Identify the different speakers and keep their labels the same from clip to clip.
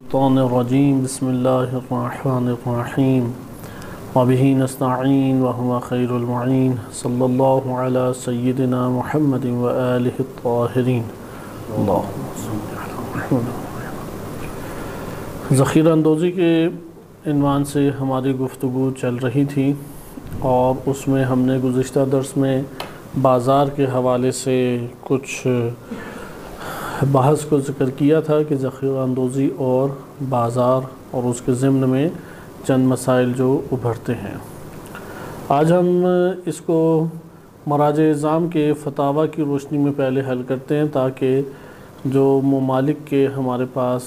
Speaker 1: الشیطان الرجیم بسم اللہ الرحمن الرحیم وبہ نستعین وہو خیر المعین صلی اللہ علی سیدنا محمد وآلہ الطاہرین اللہم صلی علی محمد۔ ذخیرہ اندوزی کے عنوان سے ہماری گفتگو چل رہی تھی اور اس میں ہم نے گزشتہ درس میں بازار کے حوالے سے کچھ بحث کو ذکر کیا تھا کہ ذخیرہ اندوزی اور بازار اور اس کے ضمن میں چند مسائل جو ابھرتے ہیں۔ آج ہم اس کو مراجع اعظام کے فتاویٰ کی روشنی میں پہلے حل کرتے ہیں تاکہ جو ممالک کے ہمارے پاس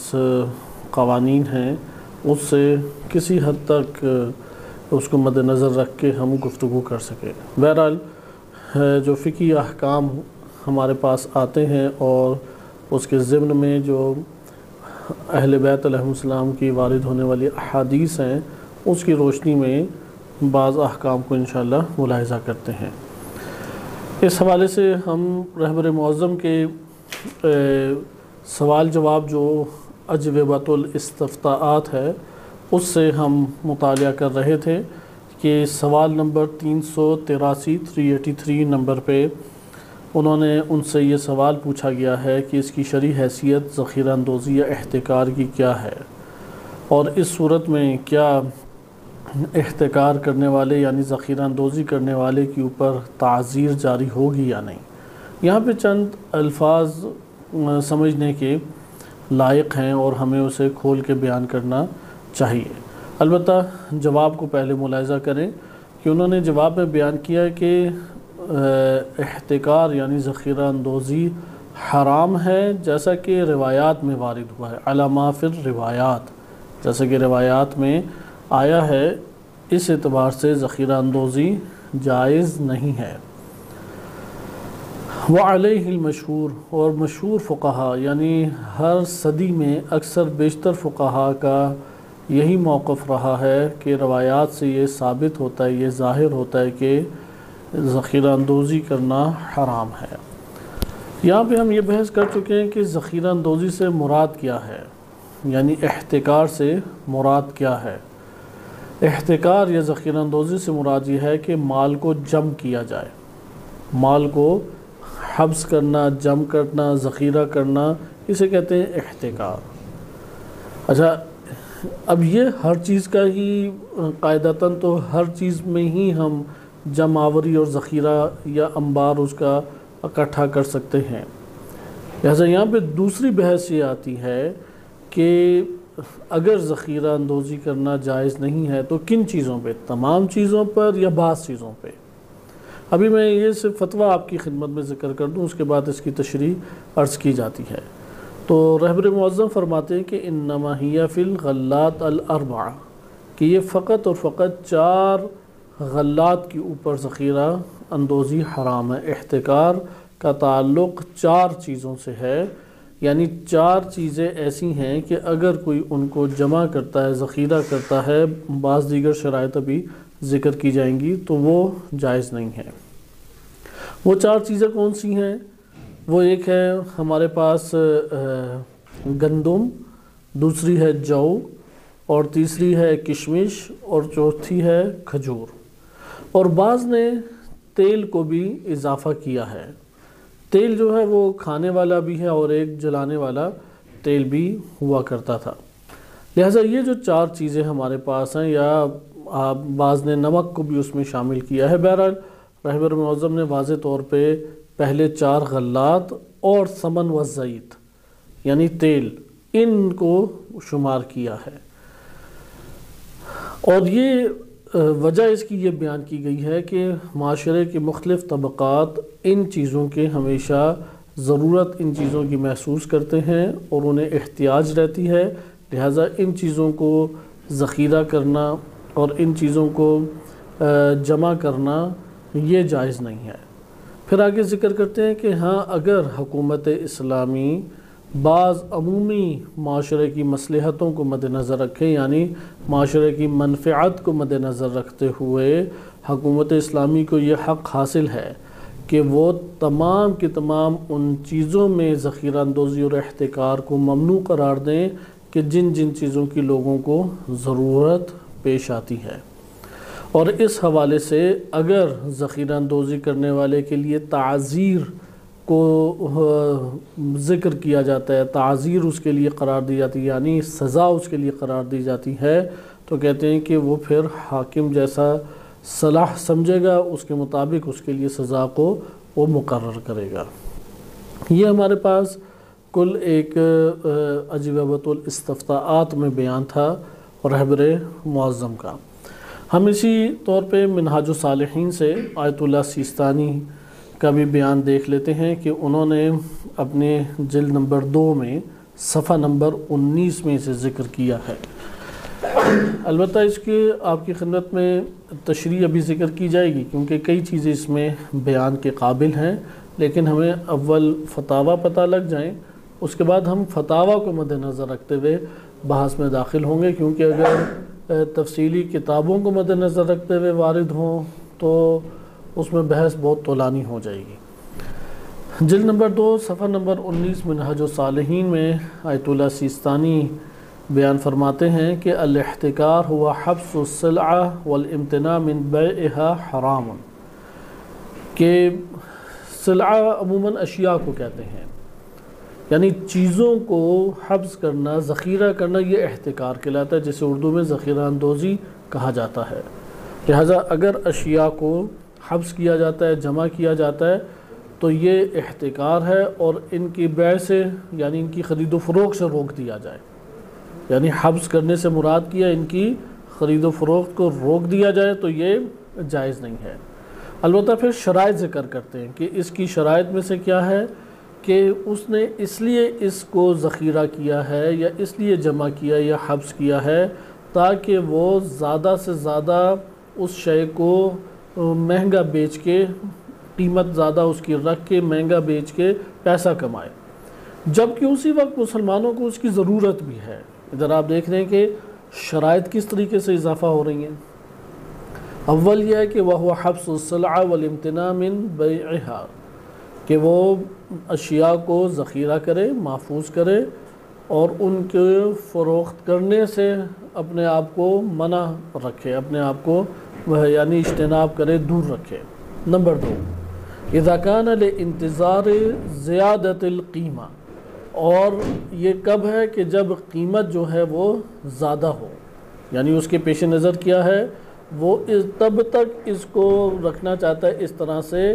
Speaker 1: قوانین ہیں اس سے کسی حد تک اس کو مد نظر رکھ کے ہم گفتگو کر سکیں۔ بہرحال جو فقہی احکام ہمارے پاس آتے ہیں اور اس کے ضمن میں جو اہل بیت علیہ السلام کی وارد ہونے والی احادیث ہیں اس کی روشنی میں بعض احکام کو انشاءاللہ ملاحظہ کرتے ہیں۔ اس حوالے سے ہم رہبر معظم کے سوال جواب جو اجوبۃ الاستفتاءات ہے اس سے ہم مطالعہ کر رہے تھے کہ سوال نمبر 383 نمبر پہ انہوں نے ان سے یہ سوال پوچھا گیا ہے کہ اس کی شرعی حیثیت ذخیرہ اندوزی یا احتکار کی کیا ہے، اور اس صورت میں کیا احتکار کرنے والے یعنی ذخیرہ اندوزی کرنے والے کے اوپر تعزیر جاری ہوگی یا نہیں۔ یہاں پہ چند الفاظ سمجھنے کے لائق ہیں اور ہمیں اسے کھول کے بیان کرنا چاہیے۔ البتہ جواب کو پہلے ملاحظہ کریں کہ انہوں نے جواب میں بیان کیا ہے کہ احتکار یعنی ذخیرہ اندوزی حرام ہے جیسا کہ روایات میں وارد ہوا ہے، علی ما فی الروایات، جیسا کہ روایات میں آیا ہے، اس اعتبار سے ذخیرہ اندوزی جائز نہیں ہے۔ وعلیہ المشہور، اور مشہور فقہا یعنی ہر صدی میں اکثر بیشتر فقہا کا یہی موقف رہا ہے کہ روایات سے یہ ثابت ہوتا ہے، یہ ظاہر ہوتا ہے کہ ذخیرہ اندوزی کرنا حرام ہے۔ یہاں پہ ہم یہ بحث کر چکے ہیں کہ ذخیرہ اندوزی سے مراد کیا ہے، یعنی احتکار سے مراد کیا ہے۔ احتکار یا ذخیرہ اندوزی سے مراد یہ ہے کہ مال کو جمع کیا جائے، مال کو حبس کرنا، جمع کرنا، ذخیرہ کرنا، اسے کہتے ہیں احتکار۔ اچھا، اب یہ ہر چیز کا ہی قاعدتاً تو ہر چیز میں ہی ہم جمع آوری اور ذخیرہ یا انبار اس کا اکٹھا کر سکتے ہیں۔ لہذا یہاں پہ دوسری بحث یہ آتی ہے کہ اگر ذخیرہ اندوزی کرنا جائز نہیں ہے تو کن چیزوں پہ، تمام چیزوں پر یا بعض چیزوں پہ؟ ابھی میں یہ صرف فتویٰ آپ کی خدمت میں ذکر کر دوں، اس کے بعد اس کی تشریح عرض کی جاتی ہے۔ تو رہبر معظم فرماتے ہیں کہ انما ہی فی الغلات الاربعہ، کہ یہ فقط اور فقط 4 غلات کے اوپر ذخیرہ اندوزی حرام ہے۔ احتکار کا تعلق 4 چیزوں سے ہے، یعنی 4 چیزیں ایسی ہیں کہ اگر کوئی ان کو جمع کرتا ہے، ذخیرہ کرتا ہے، بعض دیگر شرائط ابھی ذکر کی جائیں گی، تو وہ جائز نہیں ہے۔ وہ 4 چیزیں کون سی ہیں؟ وہ ایک ہے ہمارے پاس گندم، دوسری ہے جو، اور تیسری ہے کشمش، اور چوتھی ہے کھجور۔ اور بعض نے تیل کو بھی اضافہ کیا ہے۔ تیل جو ہے وہ کھانے والا بھی ہے اور ایک جلانے والا تیل بھی ہوا کرتا تھا۔ لہٰذا یہ جو 4 چیزیں ہمارے پاس ہیں، یا بعض نے نمک کو بھی اس میں شامل کیا ہے، بہرحال رہبر معظم نے واضح طور پہ پہلے 4 غلات اور سمن و زیت یعنی تیل، ان کو شمار کیا ہے، اور یہ وجہ اس کی یہ بیان کی گئی ہے کہ معاشرے کے مختلف طبقات ان چیزوں کے ہمیشہ ضرورت ان چیزوں کی محسوس کرتے ہیں اور انہیں احتیاج رہتی ہے، لہٰذا ان چیزوں کو ذخیرہ کرنا اور ان چیزوں کو جمع کرنا یہ جائز نہیں ہے۔ پھر آگے ذکر کرتے ہیں کہ ہاں، اگر حکومت اسلامی بعض عمومی معاشرے کی مصلحتوں کو مد نظر رکھے، یعنی معاشرے کی منفعت کو مد نظر رکھتے ہوئے حکومت اسلامی کو یہ حق حاصل ہے کہ وہ تمام کی تمام ان چیزوں میں ذخیرہ اندوزی اور احتکار کو ممنوع قرار دیں کہ جن جن چیزوں کی لوگوں کو ضرورت پیش آتی ہے۔ اور اس حوالے سے اگر ذخیرہ اندوزی کرنے والے کے لیے تعزیر کو ذکر کیا جاتا ہے، تعزیر اس کے لیے قرار دی جاتی ہے، یعنی سزا اس کے لیے قرار دی جاتی ہے، تو کہتے ہیں کہ وہ پھر حاکم جیسا صلاح سمجھے گا، اس کے مطابق اس کے لیے سزا کو وہ مقرر کرے گا۔ یہ ہمارے پاس کل ایک اجوبۃ الاستفتاءات میں بیان تھا رہبر معظم کا۔ ہم اسی طور پہ منہاج الصالحین سے آیت اللہ سیستانی کا بھی بیان دیکھ لیتے ہیں کہ انہوں نے اپنے جلد نمبر 2 میں صفحہ نمبر 19 میں اسے ذکر کیا ہے۔ البتہ اس کی آپ کی خدمت میں تشریح ابھی ذکر کی جائے گی، کیونکہ کئی چیزیں اس میں بیان کے قابل ہیں، لیکن ہمیں اول فتاویٰ پتہ لگ جائیں، اس کے بعد ہم فتاویٰ کو مد نظر رکھتے ہوئے بحث میں داخل ہوں گے، کیونکہ اگر تفصیلی کتابوں کو مد نظر رکھتے ہوئے وارد ہوں تو اس میں بحث بہت طولانی ہو جائے گی۔ جلد نمبر 2 صفحہ نمبر 19 منہاج الصالحین میں آیت اللہ سیستانی بیان فرماتے ہیں کہ الاحتکار ہوا حبس السلعہ والامتناع من بیعہا حرام، کہ سلعہ عموماً اشیاء کو کہتے ہیں، یعنی چیزوں کو حبس کرنا، ذخیرہ کرنا، یہ احتکار کہلاتا ہے، جسے اردو میں ذخیرہ اندوزی کہا جاتا ہے۔ لہٰذا اگر اشیاء کو حبس کیا جاتا ہے، جمع کیا جاتا ہے، تو یہ احتکار ہے، اور ان کی بیع سے یعنی ان کی خرید و فروخت سے روک دیا جائے، یعنی حبس کرنے سے مراد کیا ان کی خرید و فروخت کو روک دیا جائے تو یہ جائز نہیں ہے۔ البتہ پھر شرائط ذکر کرتے ہیں کہ اس کی شرائط میں سے کیا ہے کہ اس نے اس لیے اس کو ذخیرہ کیا ہے یا اس لیے جمع کیا یا حبس کیا ہے تاکہ وہ زیادہ سے زیادہ اس شے کو مہنگا بیچ کے، قیمت زیادہ اس کی رکھ کے مہنگا بیچ کے پیسہ کمائے، جبکہ اسی وقت مسلمانوں کو اس کی ضرورت بھی ہے۔ ادھر آپ دیکھ رہے ہیں کہ شرائط کس طریقے سے اضافہ ہو رہی ہیں۔ اول یہ ہے کہ وہ حبس السلعہ والامتناع من بیعہا، کہ وہ اشیاء کو ذخیرہ کرے، محفوظ کرے، اور ان کے فروخت کرنے سے اپنے آپ کو منع رکھے، اپنے آپ کو یعنی اجتناب کرے، دور رکھے۔ نمبر 2 اذا کان لانتظار زیادت القیمہ، اور یہ کب ہے کہ جب قیمت جو ہے وہ زیادہ ہو، یعنی اس کے پیش نظر کیا ہے، وہ تب تک اس کو رکھنا چاہتا ہے اس طرح سے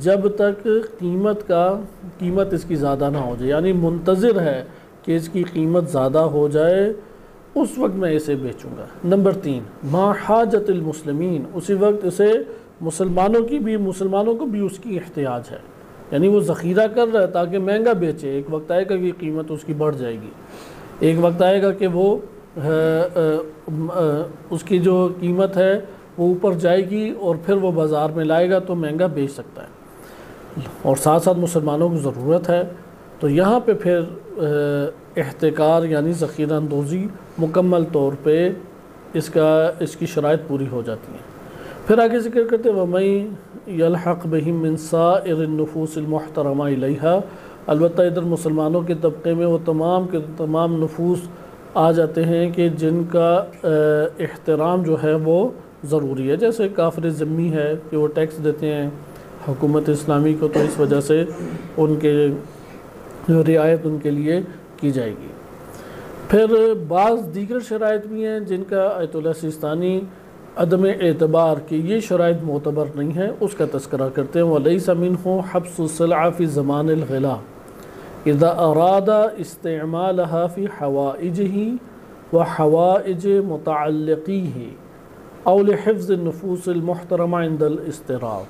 Speaker 1: جب تک قیمت اس کی زیادہ نہ ہو جائے، یعنی منتظر ہے کہ اس کی قیمت زیادہ ہو جائے، اس وقت میں اسے بیچوں گا۔ نمبر 3 ما حاجت المسلمین، اسی وقت اسے مسلمانوں کو بھی اس کی احتیاج ہے، یعنی وہ ذخیرہ کر رہا ہے تاکہ مہنگا بیچے، ایک وقت آئے گا کہ قیمت اس کی بڑھ جائے گی، ایک وقت آئے گا کہ وہ اس کی جو قیمت ہے وہ اوپر جائے گی اور پھر وہ بازار میں لائے گا تو مہنگا بیچ سکتا ہے، اور ساتھ ساتھ مسلمانوں کو ضرورت ہے، تو یہاں پہ پھر احتکار یعنی ذخیرہ اندوزی مکمل طور پہ اس کی شرائط پوری ہو جاتی ہیں۔ پھر آگے ذکر کرتے ہیں وَمَن يَلْحَقْ بِهِم مِّن سَائِرِ النُّفُوسِ الْمُحْتَرَمَةِ إِلَيْهَا، البتہ ادھر مسلمانوں کے طبقے میں وہ تمام کے تمام نفوس آ جاتے ہیں کہ جن کا احترام جو ہے وہ ضروری ہے، جیسے کافر ذمی ہے کہ وہ ٹیکس دیتے ہیں حکومت اسلامی کو، تو اس وجہ سے ان کے رعایت ان کے لیے کی جائے گی۔ پھر بعض دیگر شرائط بھی ہیں جن کا آیت اللہ سیستانی عدم اعتبار کہ یہ شرائط معتبر نہیں ہیں اس کا تذکرہ کرتے ہیں۔ وَلَيْسَ مِنْهُ حَبْسُ السِّلْعَةِ فِي زَمَانِ الْغِلَا إِذَا أَرَادَ اسْتِعْمَالَهَا فِي حَوَائِجِهِ وَحَوَائِجِ مُتَعَلِّقِيهِ أَوْ لِحِفْظِ النُّفُوسِ الْمُحْتَرَمَةِ عِنْدَ الْاِسْتِرَابِ،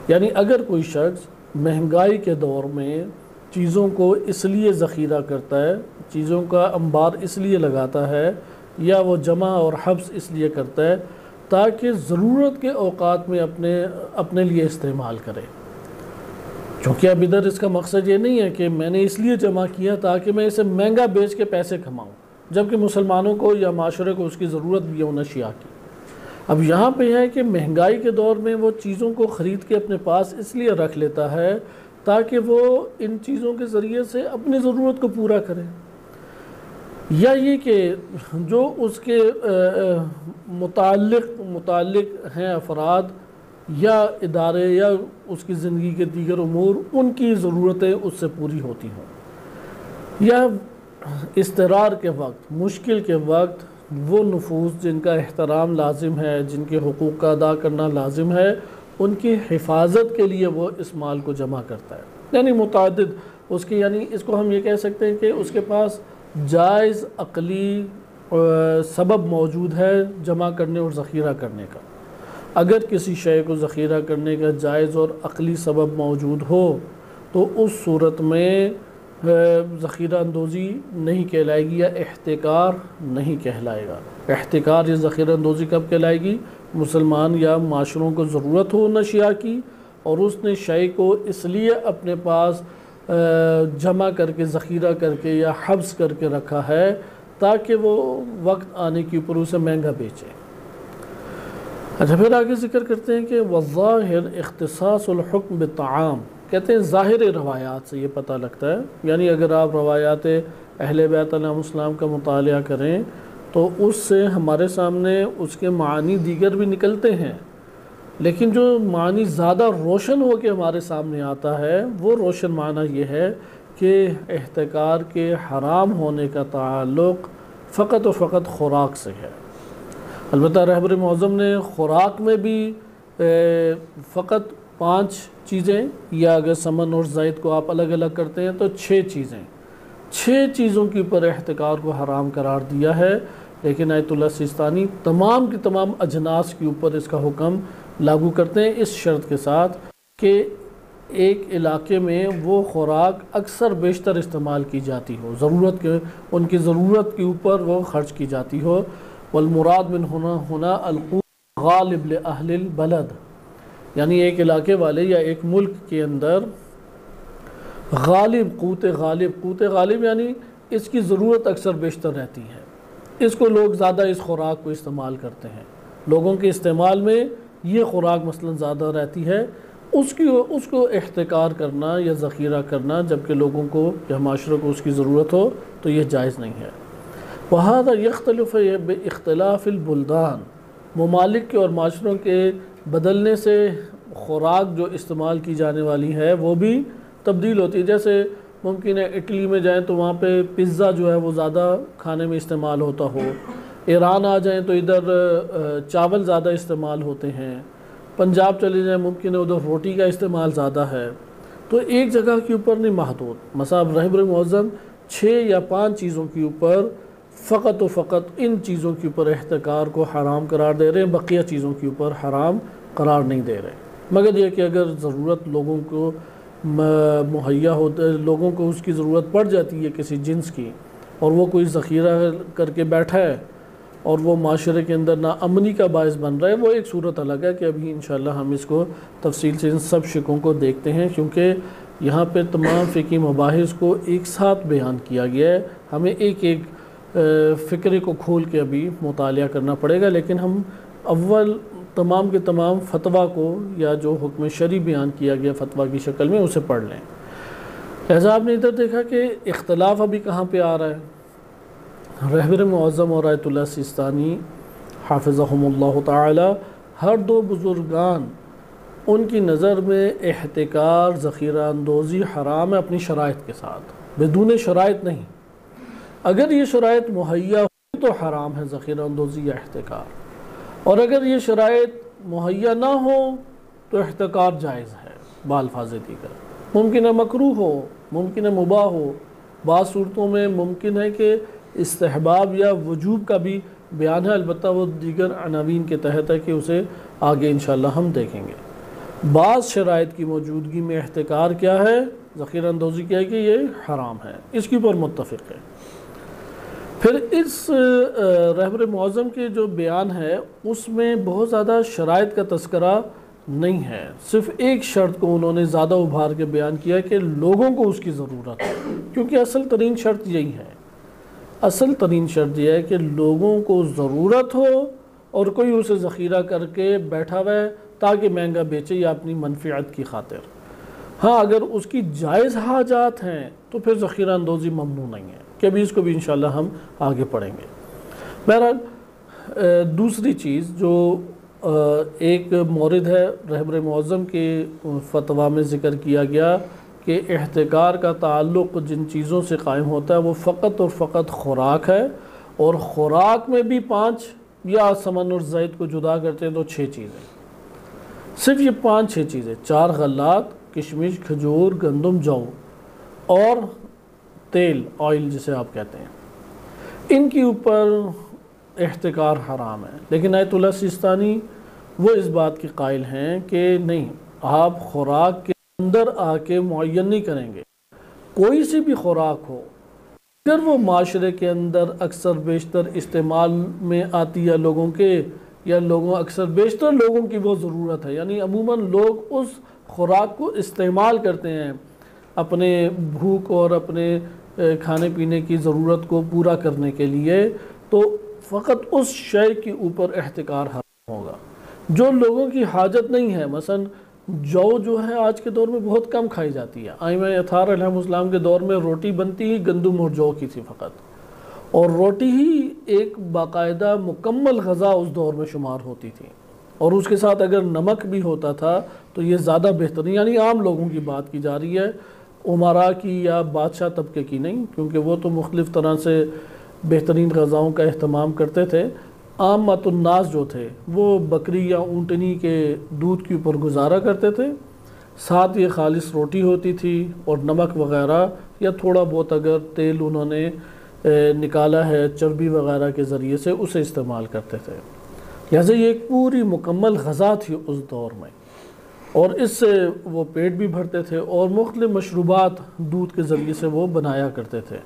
Speaker 1: یعنی اگر کوئی شخص مہنگائی کے دور میں چیزوں کو اس لیے ذخیرہ کرتا ہے، چیزوں کا انبار اس لیے لگاتا ہے، یا وہ جمع اور حبس اس لیے کرتا ہے تاکہ ضرورت کے اوقات میں اپنے لیے استعمال کرے، چونکہ اب ادھر اس کا مقصد یہ نہیں ہے کہ میں نے اس لیے جمع کیا تاکہ میں اسے مہنگا بیچ کے پیسے کماؤں، جبکہ مسلمانوں کو یا معاشرے کو اس کی ضرورت بھی ہے ان اشیاء کی۔ اب یہاں پہ ہے کہ مہنگائی کے دور میں وہ چیزوں کو خرید کے اپنے پاس اس لیے رکھ لیتا ہے تاکہ وہ ان چیزوں کے ذریعے سے اپنی ضرورت کو پورا کرے۔ یا یہ کہ جو اس کے متعلق ہیں افراد یا ادارے یا اس کی زندگی کے دیگر امور، ان کی ضرورتیں اس سے پوری ہوتی ہوں، یا اضطرار کے وقت، مشکل کے وقت وہ نفوس جن کا احترام لازم ہے، جن کے حقوق کا ادا کرنا لازم ہے، ان کی حفاظت کے لیے وہ اس مال کو جمع کرتا ہے۔ یعنی متعدد اس کی، یعنی اس کو ہم یہ کہہ سکتے ہیں کہ اس کے پاس جائز عقلی سبب موجود ہے جمع کرنے اور ذخیرہ کرنے کا۔ اگر کسی شے کو ذخیرہ کرنے کا جائز اور عقلی سبب موجود ہو تو اس صورت میں ذخیرہ اندوزی نہیں کہلائے گی یا احتکار نہیں کہلائے گا۔ احتکار یا ذخیرہ اندوزی کب کہلائے گی؟ مسلمان یا معاشروں کو ضرورت ہو ان اشیاء کی اور اس نے شے کو اس لیے اپنے پاس جمع کر کے، ذخیرہ کر کے یا حبس کر کے رکھا ہے تاکہ وہ وقت آنے کے اوپر اسے مہنگا بیچے۔ اچھا، پھر آگے ذکر کرتے ہیں کہ وَالظَّاهِرْ اختصاص الحکم بالطعام، کہتے ہیں ظاہر روایات سے یہ پتہ لگتا ہے، یعنی اگر آپ روایات اہل بیت علیہ السلام کا مطالعہ کریں تو اس سے ہمارے سامنے اس کے معنی دیگر بھی نکلتے ہیں، لیکن جو معنی زیادہ روشن ہو کے ہمارے سامنے آتا ہے وہ روشن معنی یہ ہے کہ احتکار کے حرام ہونے کا تعلق فقط و فقط خوراک سے ہے۔ البتہ رہبر معظم نے خوراک میں بھی فقط 5 چیزیں، یا اگر سمن اور زید کو آپ الگ الگ کرتے ہیں تو 6 چیزوں کے اوپر احتکار کو حرام قرار دیا ہے، لیکن آیت اللہ سیستانی تمام کی تمام اجناس کے اوپر اس کا حکم لاگو کرتے ہیں، اس شرط کے ساتھ کہ ایک علاقے میں وہ خوراک اکثر بیشتر استعمال کی جاتی ہو، ان کی ضرورت کے اوپر وہ خرچ کی جاتی ہو۔ والمراد من ہنا القوت غالب لأہل البلد، یعنی ایک علاقے والے یا ایک ملک کے اندر غالب قوت غالب یعنی اس کی ضرورت اکثر بیشتر رہتی ہے، اس کو لوگ زیادہ اس خوراک کو استعمال کرتے ہیں، لوگوں کے استعمال میں یہ خوراک مثلا زیادہ رہتی ہے، اس کو احتکار کرنا یا ذخیرہ کرنا جبکہ لوگوں کو یا معاشرے کو اس کی ضرورت ہو تو یہ جائز نہیں ہے۔ وَهَذَا يَخْتَلِفُ بِاخْتِلَافِ الْبُلْدَانِ، ممالک کے اور معاشروں کے بدلنے سے خوراک جو استعمال کی جانے والی ہے وہ بھی تبدیل ہوتی ہے۔ جیسے ممکن ہے اٹلی میں جائیں تو وہاں پہ پیزا جو ہے وہ زیادہ کھانے میں استعمال ہوتا ہو، ایران آ جائیں تو ادھر چاول زیادہ استعمال ہوتے ہیں، پنجاب چلے جائیں ممکن ہے ادھر روٹی کا استعمال زیادہ ہے، تو ایک جگہ کے اوپر نہیں محدود۔ مثلا رہبر معظم 6 یا 5 چیزوں کے اوپر فقط و فقط ان چیزوں کے اوپر احتکار کو حرام قرار دے رہے ہیں، بقیہ چیزوں کے اوپر حرام قرار نہیں دے رہے، مگر یہ کہ اگر ضرورت لوگوں کو مہیا ہوتا ہے، لوگوں کو اس کی ضرورت پڑ جاتی ہے کسی جنس کی اور وہ کوئی ذخیرہ کر کے بیٹھا ہے اور وہ معاشرے کے اندر ناامنی کا باعث بن رہا ہے، وہ ایک صورت الگ ہے کہ ابھی انشاءاللہ ہم اس کو تفصیل سے ان سب شکوں کو دیکھتے ہیں، کیونکہ یہاں پہ تمام فقہی مباحث کو ایک ساتھ بیان کیا گیا ہے، ہمیں ایک ایک فکرے کو کھول کے ابھی مطالعہ کرنا پڑے گا، لیکن ہم اول تمام کے تمام فتویٰ کو یا جو حکم شرعی بیان کیا گیا فتویٰ کی شکل میں اسے پڑھ لیں۔ لہذا آپ نے ادھر دیکھا کہ اختلاف ابھی کہاں پہ آ رہا ہے، رہبر معظم اور آیت اللہ سیستانی حافظہم اللہ تعالی، ہر دو بزرگان ان کی نظر میں احتکار ذخیرہ اندوزی حرام ہے اپنی شرائط کے ساتھ، بدون شرائط نہیں۔ اگر یہ شرائط مہیا ہو تو حرام ہے ذخیرہ اندوزی یا احتکار، اور اگر یہ شرائط مہیا نہ ہو تو احتکار جائز ہے بالفاظ دیگر۔ ممکن ہے مکروہ ہو، ممکن ہے مباح ہو، بعض صورتوں میں ممکن ہے کہ استحباب یا وجوب کا بھی بیان ہے، البتہ وہ دیگر عناوین کے تحت ہے کہ اسے آگے انشاءاللہ ہم دیکھیں گے۔ بعض شرائط کی موجودگی میں احتکار کیا ہے، ذخیرہ اندوزی کیا ہے کہ یہ حرام ہے، اس کے اوپر متفق ہے۔ پھر اس رہبر معظم کے جو بیان ہے اس میں بہت زیادہ شرائط کا تذکرہ نہیں ہے، صرف ایک شرط کو انہوں نے زیادہ ابھار کے بیان کیا کہ لوگوں کو اس کی ضرورت ہے، کیونکہ اصل ترین شرط یہی ہے، اصل ترین شرط یہ ہے کہ لوگوں کو ضرورت ہو اور کوئی اسے ذخیرہ کر کے بیٹھا ہوا ہے تاکہ مہنگا بیچے یا اپنی منفعت کی خاطر۔ ہاں اگر اس کی جائز حاجات ہیں تو پھر ذخیرہ اندوزی ممنوع نہیں ہے۔ کہ ابھی اس کو بھی انشاءاللہ ہم آگے پڑھیں گے۔ بہرحال دوسری چیز جو ایک مورد ہے رہبر معظم کے فتویٰ میں ذکر کیا گیا کہ احتکار کا تعلق جن چیزوں سے قائم ہوتا ہے وہ فقط اور فقط خوراک ہے، اور خوراک میں بھی 5 یا سمن اور زید کو جدا کرتے ہیں تو 6 چیزیں، صرف یہ 5-6 چیزیں، 4 غلات، کشمش، کھجور، گندم، جو اور تیل، آئل جسے آپ کہتے ہیں، ان کے اوپر احتکار حرام ہے۔ لیکن آیت اللہ سیستانی وہ اس بات کی قائل ہیں کہ نہیں، آپ خوراک کے اندر آ کے معین نہیں کریں گے، کوئی سی بھی خوراک ہو اگر وہ معاشرے کے اندر اکثر بیشتر استعمال میں آتی ہے لوگوں کے، یا اکثر بیشتر لوگوں کی وہ ضرورت ہے، یعنی عموماً لوگ اس خوراک کو استعمال کرتے ہیں اپنے بھوک اور اپنے کھانے پینے کی ضرورت کو پورا کرنے کے لیے، تو فقط اس شے کے اوپر احتکار حرام ہوگا۔ جو لوگوں کی حاجت نہیں ہے، مثلا جو ہے آج کے دور میں بہت کم کھائی جاتی ہے، ائمہ اطہار علیہ السلام کے دور میں روٹی بنتی ہی گندم اور جو کی تھی فقط، اور روٹی ہی ایک باقاعدہ مکمل غذا اس دور میں شمار ہوتی تھی، اور اس کے ساتھ اگر نمک بھی ہوتا تھا تو یہ زیادہ بہترین، یعنی عام لوگوں کی بات کی جا رہی ہے، امراء کی یا بادشاہ طبقے کی نہیں، کیونکہ وہ تو مختلف طرح سے بہترین غذاؤں کا اہتمام کرتے تھے۔ عامۃ الناس جو تھے وہ بکری یا اونٹنی کے دودھ کے اوپر گزارا کرتے تھے، ساتھ یہ خالص روٹی ہوتی تھی اور نمک وغیرہ، یا تھوڑا بہت اگر تیل انہوں نے نکالا ہے چربی وغیرہ کے ذریعے سے اسے استعمال کرتے تھے۔ لہذا یہ ایک پوری مکمل غذا تھی اس دور میں، اور اس سے وہ پیٹ بھی بھرتے تھے، اور مختلف مشروبات دودھ کے ذریعے سے وہ بنایا کرتے تھے،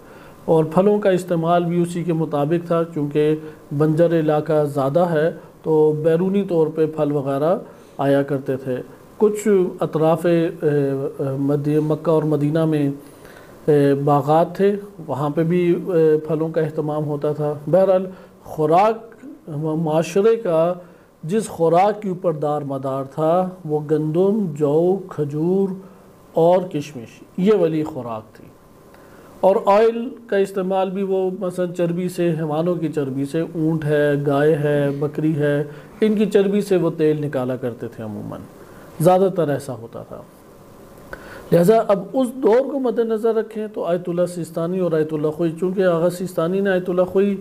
Speaker 1: اور پھلوں کا استعمال بھی اسی کے مطابق تھا، چونکہ بنجر علاقہ زیادہ ہے تو بیرونی طور پہ پھل وغیرہ آیا کرتے تھے۔ کچھ اطراف مکہ اور مدینہ میں باغات تھے، وہاں پہ بھی پھلوں کا اہتمام ہوتا تھا۔ بہرحال خوراک معاشرے کا جس خوراک کے اوپر دار مدار تھا وہ گندم، جو، کھجور اور کشمش، یہ والی خوراک تھی، اور آئل کا استعمال بھی وہ مثلا چربی سے، حیوانوں کی چربی سے، اونٹ ہے، گائے ہے، بکری ہے، ان کی چربی سے وہ تیل نکالا کرتے تھے، عموماً زیادہ تر ایسا ہوتا تھا۔ لہٰذا اب اس دور کو مد نظر رکھیں تو آیت اللہ سیستانی اور آیت اللہ خوئی، چونکہ آغا سیستانی نے آیت اللہ خوئی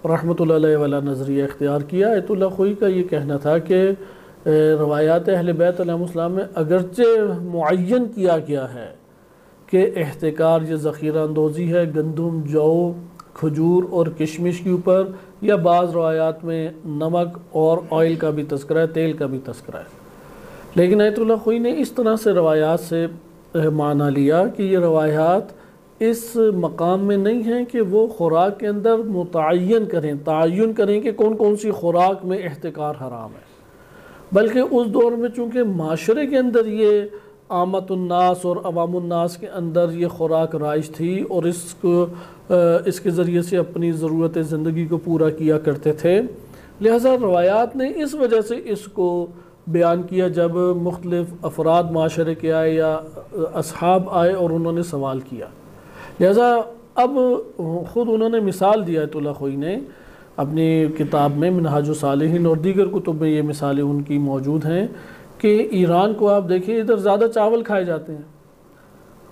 Speaker 1: رحمۃ اللہ علیہ والا نظریہ اختیار کیا، آیت اللہ خوئی کا یہ کہنا تھا کہ روایات اہل بیت علیہ السلام میں اگرچہ معین کیا گیا ہے کہ احتکار یہ ذخیرہ اندوزی ہے گندم، جو، کھجور اور کشمش کے اوپر، یا بعض روایات میں نمک اور آئل کا بھی تذکرہ ہے، تیل کا بھی تذکرہ ہے، لیکن آیت اللہ خوئی نے اس طرح سے روایات سے معنی لیا کہ یہ روایات اس مقام میں نہیں ہیں کہ وہ خوراک کے اندر متعین کریں، تعین کریں کہ کون کون سی خوراک میں احتکار حرام ہے، بلکہ اس دور میں چونکہ معاشرے کے اندر یہ عامت الناس اور عوام الناس کے اندر یہ خوراک رائج تھی، اور اس کے ذریعے سے اپنی ضرورت زندگی کو پورا کیا کرتے تھے، لہذا روایات نے اس وجہ سے اس کو بیان کیا جب مختلف افراد معاشرے کے آئے یا اصحاب آئے اور انہوں نے سوال کیا، لہذا اب خود انہوں نے مثال دیا آیت اللہ خوئی نے اپنی کتاب میں منہاج الصالحین اور دیگر کتب میں یہ مثالیں ان کی موجود ہیں کہ ایران کو آپ دیکھیں ادھر زیادہ چاول کھائے جاتے ہیں،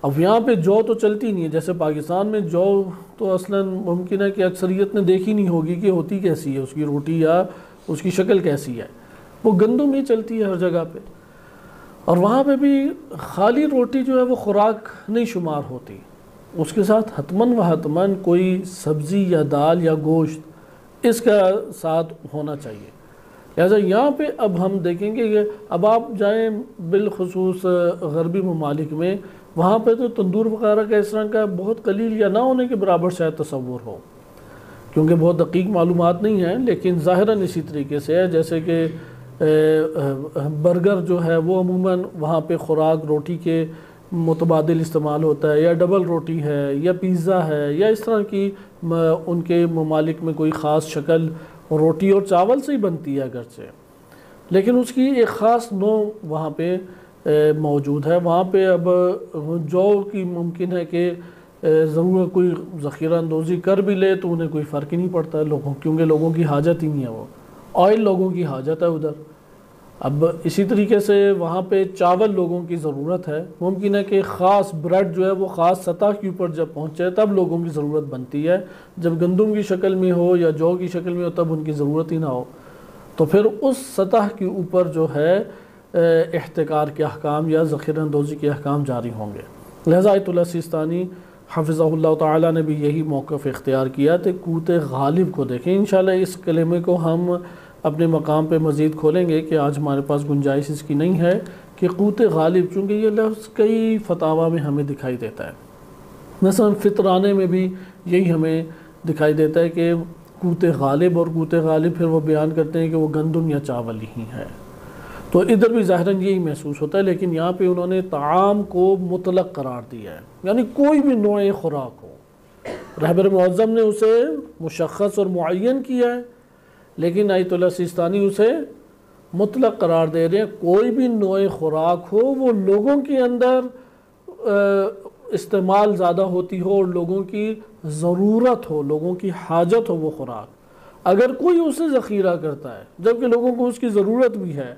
Speaker 1: اب یہاں پہ جو تو چلتی نہیں ہے، جیسے پاکستان میں جو تو اصلاً ممکن ہے کہ اکثریت نے دیکھی نہیں ہوگی کہ ہوتی کیسی ہے، اس کی روٹی یا اس کی شکل کیسی ہے، وہ گندم ہی چلتی ہے ہر جگہ پہ، اور وہاں پہ بھی خالی روٹی جو ہے وہ خوراک نہیں شمار ہوتی، اس کے ساتھ حتماً و حتماً کوئی سبزی یا دال یا گوشت اس کا ساتھ ہونا چاہیے۔ لہٰذا یہاں پہ اب ہم دیکھیں گے کہ اب آپ جائیں بالخصوص غربی ممالک میں، وہاں پہ تو تندور وغیرہ کا اس طرح کا بہت قلیل یا نہ ہونے کے برابر شاید تصور ہو، کیونکہ بہت دقیق معلومات نہیں ہیں، لیکن ظاہراً اسی طریقے سے ہے، جیسے کہ برگر جو ہے وہ عموماً وہاں پہ خوراک روٹی کے متبادل استعمال ہوتا ہے، یا ڈبل روٹی ہے، یا پیزا ہے، یا اس طرح کی ان کے ممالک میں کوئی خاص شکل روٹی اور چاول سے ہی بنتی ہے اگرچہ، لیکن اس کی ایک خاص نوع وہاں پہ موجود ہے۔ وہاں پہ اب جو کی ممکن ہے کہ ضرورت کوئی ذخیرہ اندوزی کر بھی لے تو انہیں کوئی فرق ہی نہیں پڑتا ہے کیونکہ لوگوں کی حاجت ہی نہیں ہے، وہ آئل لوگوں کی حاجت ہے ادھر۔ اب اسی طریقے سے وہاں پہ چاول لوگوں کی ضرورت ہے، ممکن ہے کہ خاص بریڈ جو ہے وہ خاص سطح کے اوپر جب پہنچے تب لوگوں کی ضرورت بنتی ہے، جب گندم کی شکل میں ہو یا جو کی شکل میں ہو تب ان کی ضرورت ہی نہ ہو، تو پھر اس سطح کے اوپر جو ہے احتکار کے احکام یا ذخیرہ اندوزی کے احکام جاری ہوں گے۔ لہذا آیت اللہ سیستانی حفظہ اللہ تعالیٰ نے بھی یہی موقف اختیار کیا تھے۔ قوت غالب کو دیکھیں، انشاءاللہ اس کلمے کو ہم اپنے مقام پہ مزید کھولیں گے کہ آج ہمارے پاس گنجائش اس کی نہیں ہے کہ قوت غالب، چونکہ یہ لفظ کئی فتاویٰ میں ہمیں دکھائی دیتا ہے، مثلا فطرانے میں بھی یہی ہمیں دکھائی دیتا ہے کہ قوت غالب، اور قوت غالب پھر وہ بیان کرتے ہیں کہ وہ گندم یا چاول ہی ہے، تو ادھر بھی ظاہراً یہی محسوس ہوتا ہے، لیکن یہاں پہ انہوں نے طعام کو مطلق قرار دیا ہے، یعنی کوئی بھی نوع خوراک ہو۔ رہبر معظم نے اسے مشخص اور معین کیا ہے، لیکن آیت اللہ سیستانی اسے مطلق قرار دے رہے ہیں، کوئی بھی نوع خوراک ہو وہ لوگوں کے اندر استعمال زیادہ ہوتی ہو اور لوگوں کی ضرورت ہو، لوگوں کی حاجت ہو وہ خوراک، اگر کوئی اسے ذخیرہ کرتا ہے جبکہ لوگوں کو اس کی ضرورت بھی ہے،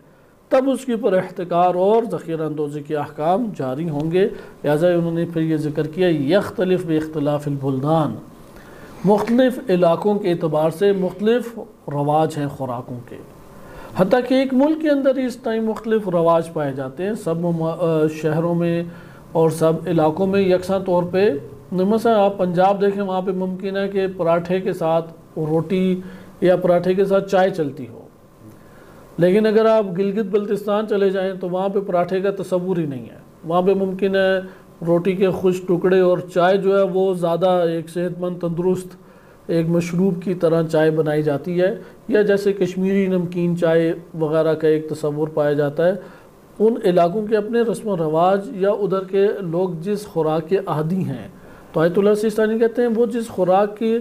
Speaker 1: تب اس کے اوپر احتکار اور ذخیرہ اندوزی کے احکام جاری ہوں گے۔ لہذا انہوں نے پھر یہ ذکر کیا یختلف باختلاف البلدان، مختلف علاقوں کے اعتبار سے مختلف رواج ہیں خوراکوں کے، حتیٰ کہ ایک ملک کے اندر اس ٹائم مختلف رواج پائے جاتے ہیں، سب شہروں میں اور سب علاقوں میں یکساں طور پہ۔ مثلا آپ پنجاب دیکھیں، وہاں پہ ممکن ہے کہ پراٹھے کے ساتھ روٹی یا پراٹھے کے ساتھ چائے چلتی ہو، لیکن اگر آپ گلگت بلتستان چلے جائیں تو وہاں پہ پراٹھے کا تصور ہی نہیں ہے، وہاں پہ ممکن ہے روٹی کے خشک ٹکڑے اور چائے جو ہے وہ زیادہ ایک صحت مند تندرست ایک مشروب کی طرح چائے بنائی جاتی ہے، یا جیسے کشمیری نمکین چائے وغیرہ کا ایک تصور پایا جاتا ہے۔ ان علاقوں کے اپنے رسم و رواج یا ادھر کے لوگ جس خوراک کے عادی ہیں، تو آیت اللہ سیستانی کہتے ہیں وہ جس خوراک کے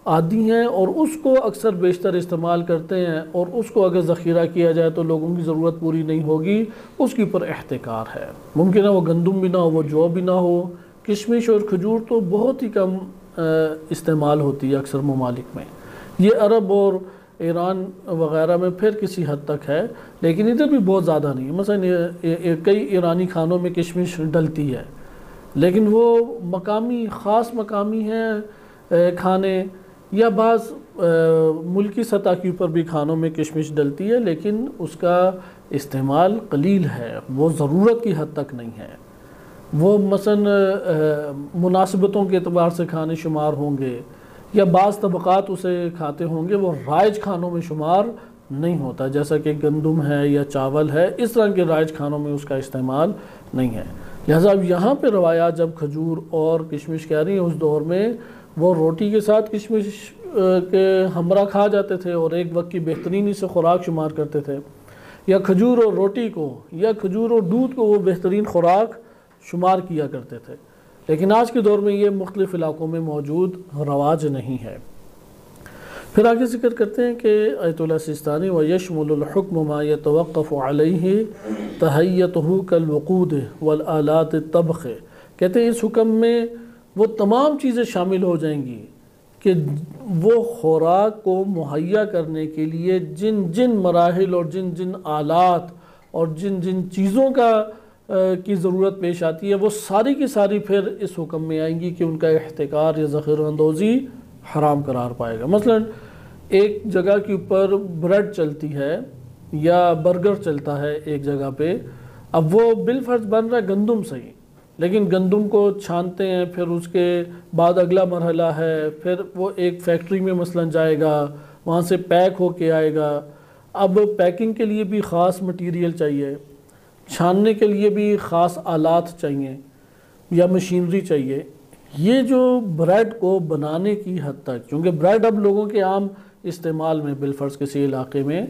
Speaker 1: عادی ہیں اور اس کو اکثر بیشتر استعمال کرتے ہیں، اور اس کو اگر ذخیرہ کیا جائے تو لوگوں کی ضرورت پوری نہیں ہوگی، اس کے اوپر احتکار ہے۔ ممکن ہے وہ گندم بھی نہ ہو، وہ جو بھی نہ ہو، کشمش اور کھجور تو بہت ہی کم استعمال ہوتی ہے اکثر ممالک میں، یہ عرب اور ایران وغیرہ میں پھر کسی حد تک ہے، لیکن ادھر بھی بہت زیادہ نہیں ہے۔ مثلا کئی ایرانی کھانوں میں کشمش ڈلتی ہے، لیکن وہ مقامی خاص مقامی ہیں کھانے، یا بعض ملکی سطح کے اوپر بھی کھانوں میں کشمش ڈلتی ہے، لیکن اس کا استعمال قلیل ہے، وہ ضرورت کی حد تک نہیں ہے، وہ مثلا مناسبتوں کے اعتبار سے کھانے شمار ہوں گے، یا بعض طبقات اسے کھاتے ہوں گے، وہ رائج کھانوں میں شمار نہیں ہوتا، جیسا کہ گندم ہے یا چاول ہے، اس طرح کے رائج کھانوں میں اس کا استعمال نہیں ہے۔ لہذا اب یہاں پہ روایات جب کھجور اور کشمش کہہ رہی ہیں، اس دور میں وہ روٹی کے ساتھ کشمش کے ہمراہ کھا جاتے تھے اور ایک وقت کی بہترین سے خوراک شمار کرتے تھے، یا کھجور اور روٹی کو یا کھجور اور دودھ کو وہ بہترین خوراک شمار کیا کرتے تھے، لیکن آج کے دور میں یہ مختلف علاقوں میں موجود رواج نہیں ہے۔ پھر آگے ذکر کرتے ہیں کہ آیت اللہ سیستانی وَيَشْمُلُ الْحُكْمُ مَا يَتَوَقَّفُ عَلَيْهِ تَحِيَّتُهُ كَالْوُقُودِ وَالْآلَاتِ الطَّبْخِ، کہتے ہیں اس حکم میں وہ تمام چیزیں شامل ہو جائیں گی کہ وہ خوراک کو مہیا کرنے کے لیے جن جن مراحل اور جن جن آلات اور جن جن چیزوں کی ضرورت پیش آتی ہے، وہ ساری کی ساری پھر اس حکم میں آئیں گی کہ ان کا احتکار یا ذخیرہ اندوزی حرام قرار پائے گا۔ مثلا ایک جگہ کے اوپر بریڈ چلتی ہے یا برگر چلتا ہے ایک جگہ پہ، اب وہ بالفرض بن رہا ہے گندم سے ہی، لیکن گندم کو چھانتے ہیں، پھر اس کے بعد اگلا مرحلہ ہے، پھر وہ ایک فیکٹری میں مثلا جائے گا، وہاں سے پیک ہو کے آئے گا، اب پیکنگ کے لیے بھی خاص مٹیریل چاہیے، چھاننے کے لیے بھی خاص آلات چاہیے یا مشینری چاہیے۔ یہ جو بریڈ کو بنانے کی حد تک، کیونکہ بریڈ اب لوگوں کے عام استعمال میں بالفرض کسی علاقے میں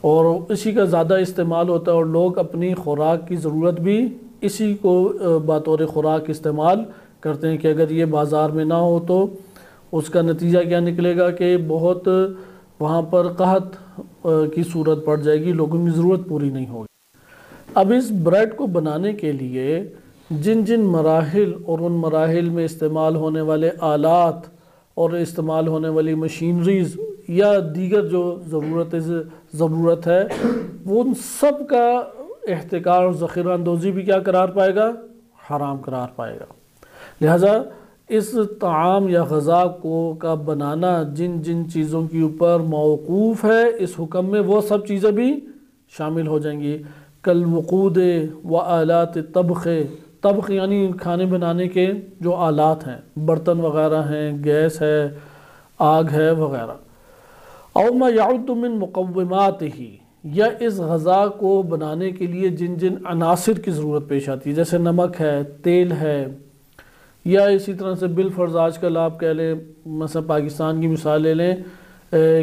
Speaker 1: اور اسی کا زیادہ استعمال ہوتا ہے، اور لوگ اپنی خوراک کی ضرورت بھی اسی کو بطور خوراک استعمال کرتے ہیں کہ اگر یہ بازار میں نہ ہو تو اس کا نتیجہ کیا نکلے گا کہ بہت وہاں پر قحط کی صورت پڑ جائے گی، لوگوں کی ضرورت پوری نہیں ہوگی۔ اب اس بریڈ کو بنانے کے لیے جن جن مراحل اور ان مراحل میں استعمال ہونے والے آلات اور استعمال ہونے والی مشینریز یا دیگر جو ضرورت ہے، وہ ان سب کا احتکار اور ذخیرہ اندوزی بھی کیا قرار پائے گا؟ حرام قرار پائے گا۔ لہٰذا اس طعام یا غذا کا بنانا جن جن چیزوں کے اوپر موقوف ہے، اس حکم میں وہ سب چیزیں بھی شامل ہو جائیں گی۔ کالوقود و آلات طبخ، طبخ یعنی کھانے بنانے کے جو آلات ہیں، برتن وغیرہ ہیں، گیس ہے، آگ ہے وغیرہ۔ او ما یعد من مقومات ہی، یا اس غذا کو بنانے کے لیے جن جن عناصر کی ضرورت پیش آتی ہے، جیسے نمک ہے، تیل ہے، یا اسی طرح سے بالفرض آج کل آپ کہہ لیں، مثلا پاکستان کی مثال لے لیں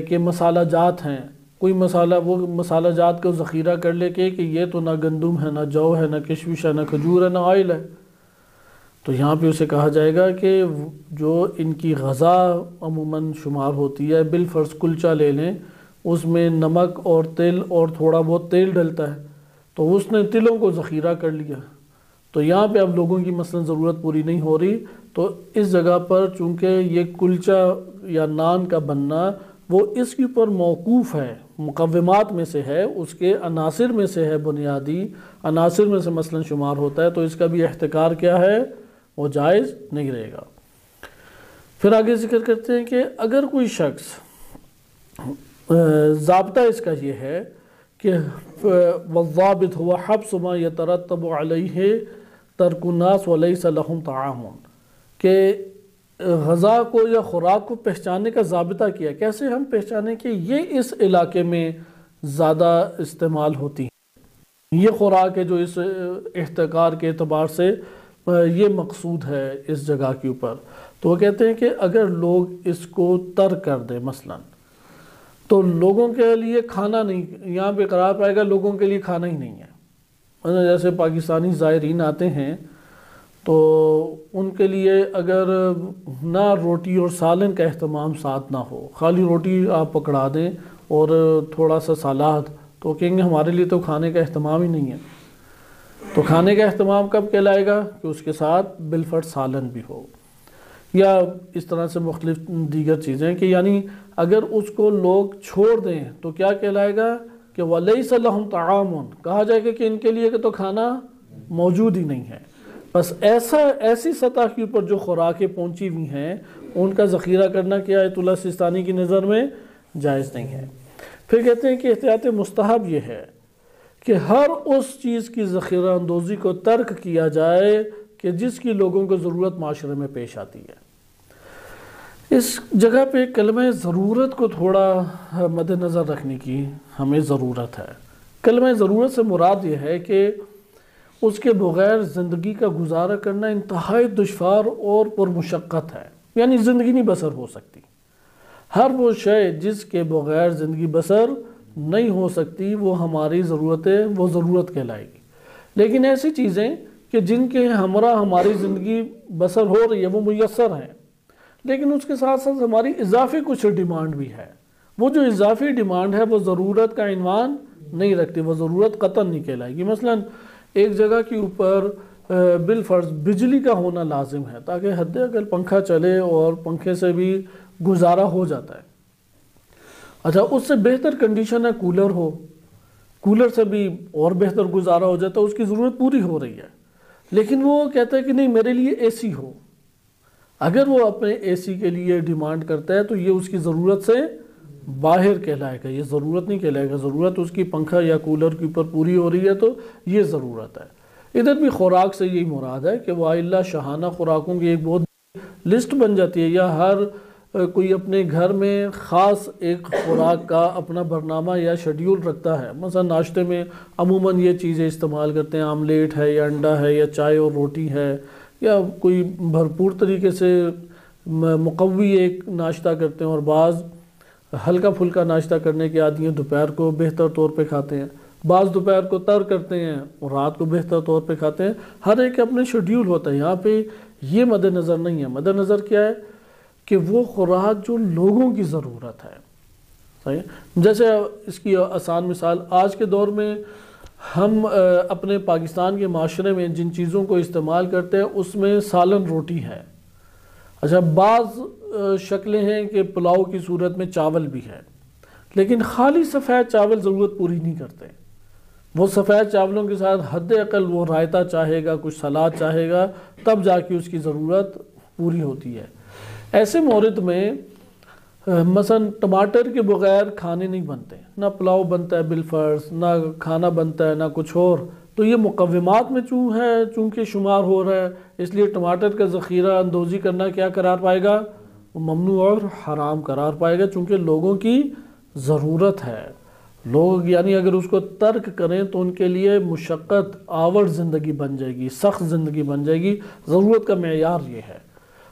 Speaker 1: کہ مسالہ جات ہیں، کوئی مسالہ، وہ مسالہ جات کو ذخیرہ کر لے کہ یہ تو نہ گندم ہے، نہ جو ہے، نہ کشمش ہے، نہ کھجور ہے، نہ آئل ہے، تو یہاں پہ اسے کہا جائے گا کہ جو ان کی غذا عموماً شمار ہوتی ہے، بالفرض کلچہ لے لیں، اس میں نمک اور تل اور تھوڑا بہت تیل ڈلتا ہے، تو اس نے تلوں کو ذخیرہ کر لیا، تو یہاں پہ اب لوگوں کی مثلا ضرورت پوری نہیں ہو رہی، تو اس جگہ پر چونکہ یہ کلچہ یا نان کا بننا وہ اس کے اوپر موقوف ہے، مقومات میں سے ہے، اس کے عناصر میں سے ہے، بنیادی عناصر میں سے مثلا شمار ہوتا ہے، تو اس کا بھی احتکار کیا ہے؟ وہ جائز نہیں رہے گا۔ پھر آگے ذکر کرتے ہیں کہ اگر کوئی شخص، ضابطہ اس کا یہ ہے کہ والضابط هو حبس ما يترتب عليه ترک الناس وليس لهم طعام، کہ غذا کو یا خوراک کو پہچاننے کا ضابطہ کیا، کیسے ہم پہچانیں کہ یہ اس علاقے میں زیادہ استعمال ہوتی ہیں، یہ خوراک ہے جو اس احتکار کے اعتبار سے یہ مقصود ہے اس جگہ کے اوپر، تو وہ کہتے ہیں کہ اگر لوگ اس کو ترک کر دیں مثلا، تو لوگوں کے لیے کھانا نہیں، یہاں پہ قرار پائے گا لوگوں کے لیے کھانا ہی نہیں ہے۔ مثلا جیسے پاکستانی زائرین آتے ہیں تو ان کے لیے اگر نہ روٹی اور سالن کا اہتمام ساتھ نہ ہو، خالی روٹی آپ پکڑا دیں اور تھوڑا سا سالاد، تو کہیں گے ہمارے لیے تو کھانے کا اہتمام ہی نہیں ہے۔ تو کھانے کا اہتمام کب کہلائے گا؟ کہ اس کے ساتھ بالفرض سالن بھی ہو، یا اس طرح سے مختلف دیگر چیزیں، کہ یعنی اگر اس کو لوگ چھوڑ دیں تو کیا کہلائے گا؟ کہ وَلَيْسَ لَهُمْ طَعَامٌ، کہا جائے گا کہ ان کے لیے کہ تو کھانا موجود ہی نہیں ہے۔ بس ایسی سطح کے اوپر جو خوراکیں پہنچی ہوئی ہیں ان کا ذخیرہ کرنا کیا آیت اللہ سستانی کی نظر میں جائز نہیں ہے۔ پھر کہتے ہیں کہ احتیاط مستحب یہ ہے کہ ہر اس چیز کی ذخیرہ اندوزی کو ترک کیا جائے کہ جس کی لوگوں کو ضرورت معاشرے میں پیش آتی ہے۔ اس جگہ پہ کلمہ ضرورت کو تھوڑا مد نظر رکھنے کی ہمیں ضرورت ہے۔ کلمہ ضرورت سے مراد یہ ہے کہ اس کے بغیر زندگی کا گزارا کرنا انتہائی دشوار اور پرمشقت ہے، یعنی زندگی نہیں بسر ہو سکتی۔ ہر وہ شے جس کے بغیر زندگی بسر نہیں ہو سکتی وہ ہماری وہ ضرورت کہلائے گی، لیکن ایسی چیزیں کہ جن کے ہمراہ ہماری زندگی بسر ہو رہی ہے وہ میسر ہیں، لیکن اس کے ساتھ ساتھ ہماری اضافی کچھ ڈیمانڈ بھی ہے، وہ جو اضافی ڈیمانڈ ہے وہ ضرورت کا عنوان نہیں رکھتی، وہ ضرورت قطعاً نہیں کہلائے گی۔ مثلا ایک جگہ کے اوپر بالفرض بجلی کا ہونا لازم ہے تاکہ حد اقل پنکھا چلے اور پنکھے سے بھی گزارا ہو جاتا ہے۔ اچھا، اس سے بہتر کنڈیشن ہے کولر ہو، کولر سے بھی اور بہتر گزارا ہو جاتا ہے، اس کی ضرورت پوری ہو رہی ہے، لیکن وہ کہتا ہے کہ نہیں میرے لیے اے سی ہو۔ اگر وہ اپنے اے سی کے لیے ڈیمانڈ کرتا ہے تو یہ اس کی ضرورت سے باہر کہلائے گا، یہ ضرورت نہیں کہلائے گا۔ ضرورت اس کی پنکھا یا کولر کے اوپر پوری ہو رہی ہے تو یہ ضرورت ہے۔ ادھر بھی خوراک سے یہی مراد ہے کہ وَإِلَّا شاہانہ خوراکوں کی ایک بہت لسٹ بن جاتی ہے، یا ہر کوئی اپنے گھر میں خاص ایک خوراک کا اپنا برنامہ یا شیڈیول رکھتا ہے۔ مثلا ناشتے میں عموماً یہ چیزیں استعمال کرتے ہیں، آملیٹ ہے یا انڈا ہے یا چائے اور روٹی ہے، یا کوئی بھرپور طریقے سے مقوی ایک ناشتہ کرتے ہیں، اور بعض ہلکا پھلکا ناشتہ کرنے کے عادی ہیں، دوپہر کو بہتر طور پہ کھاتے ہیں، بعض دوپہر کو تر کرتے ہیں اور رات کو بہتر طور پہ کھاتے ہیں۔ ہر ایک اپنے شیڈیول ہوتا ہے، یہاں پہ یہ مد نظر نہیں ہے۔ مد نظر کیا ہے کہ وہ خوراک جو لوگوں کی ضرورت ہے، صحیح؟ جیسے اس کی آسان مثال، آج کے دور میں ہم اپنے پاکستان کے معاشرے میں جن چیزوں کو استعمال کرتے ہیں اس میں سالن روٹی ہے. اچھا، بعض شکلیں ہیں کہ پلاؤ کی صورت میں چاول بھی ہے، لیکن خالی سفید چاول ضرورت پوری نہیں کرتے. وہ سفید چاولوں کے ساتھ حد اقل وہ رائتہ چاہے گا، کچھ سلاد چاہے گا، تب جا کے اس کی ضرورت پوری ہوتی ہے. ایسے مورد میں مثلا ٹماٹر کے بغیر کھانے نہیں بنتے، نہ پلاؤ بنتا ہے بالفرض، نہ کھانا بنتا ہے، نہ کچھ اور. تو یہ مقومات میں چونکہ شمار ہو رہا ہے، اس لیے ٹماٹر کا ذخیرہ اندوزی کرنا کیا قرار پائے گا؟ وہ ممنوع اور حرام قرار پائے گا، چونکہ لوگوں کی ضرورت ہے. لوگ یعنی اگر اس کو ترک کریں تو ان کے لیے مشقت آور زندگی بن جائے گی، سخت زندگی بن جائے گی. ضرورت کا معیار یہ ہے.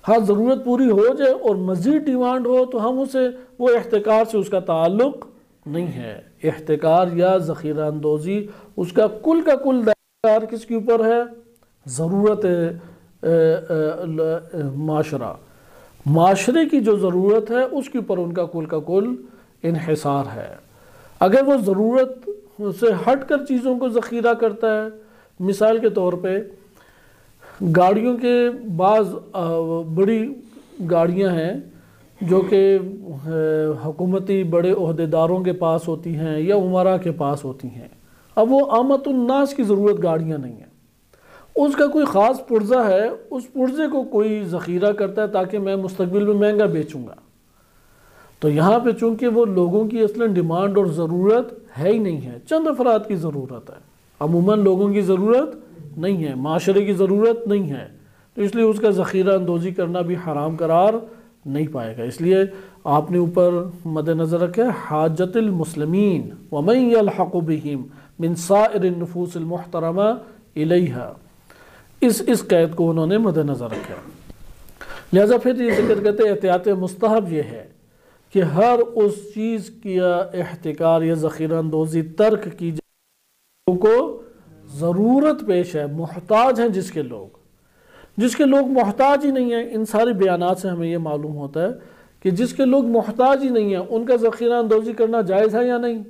Speaker 1: ہاں ضرورت پوری ہو جائے اور مزید ڈیمانڈ ہو تو ہم اسے وہ احتکار سے اس کا تعلق نہیں ہے. احتکار یا ذخیرہ اندوزی اس کا کل دائرہ کس کے اوپر ہے؟ ضرورت معاشرے کی جو ضرورت ہے اس کے اوپر ان کا کل انحصار ہے. اگر وہ ضرورت سے ہٹ کر چیزوں کو ذخیرہ کرتا ہے، مثال کے طور پہ گاڑیوں کے بعض بڑی گاڑیاں ہیں جو کہ حکومتی بڑے عہدیداروں کے پاس ہوتی ہیں یا امراء کے پاس ہوتی ہیں. اب وہ عامت الناس کی ضرورت گاڑیاں نہیں ہیں، اس کا کوئی خاص پرزہ ہے، اس پرزے کو کوئی ذخیرہ کرتا ہے تاکہ میں مستقبل میں مہنگا بیچوں گا. تو یہاں پہ چونکہ وہ لوگوں کی اصلاً ڈیمانڈ اور ضرورت ہے ہی نہیں ہے، چند افراد کی ضرورت ہے، عموماً لوگوں کی ضرورت نہیں ہے، معاشرے کی ضرورت نہیں ہے، تو اس لیے اس کا ذخیرہ اندوزی کرنا بھی حرام قرار نہیں پائے گا. اس لیے آپ نے اوپر مد نظر رکھا حاجت المسلمین ومن یلحق بہم من سائر النفوس المحترمہ الیہا، اس قید کو انہوں نے مد نظر رکھا. لہذا پھر یہ ذکر کرتے احتیاط مستحب یہ ہے کہ ہر اس چیز کی احتکار یا ذخیرہ اندوزی ترک کی جائے کو ضرورت پیش ہے، محتاج ہیں جس کے لوگ محتاج ہی نہیں ہیں. ان سارے بیانات سے ہمیں یہ معلوم ہوتا ہے کہ جس کے لوگ محتاج ہی نہیں ہیں ان کا ذخیرہ اندوزی کرنا جائز ہے یا نہیں؟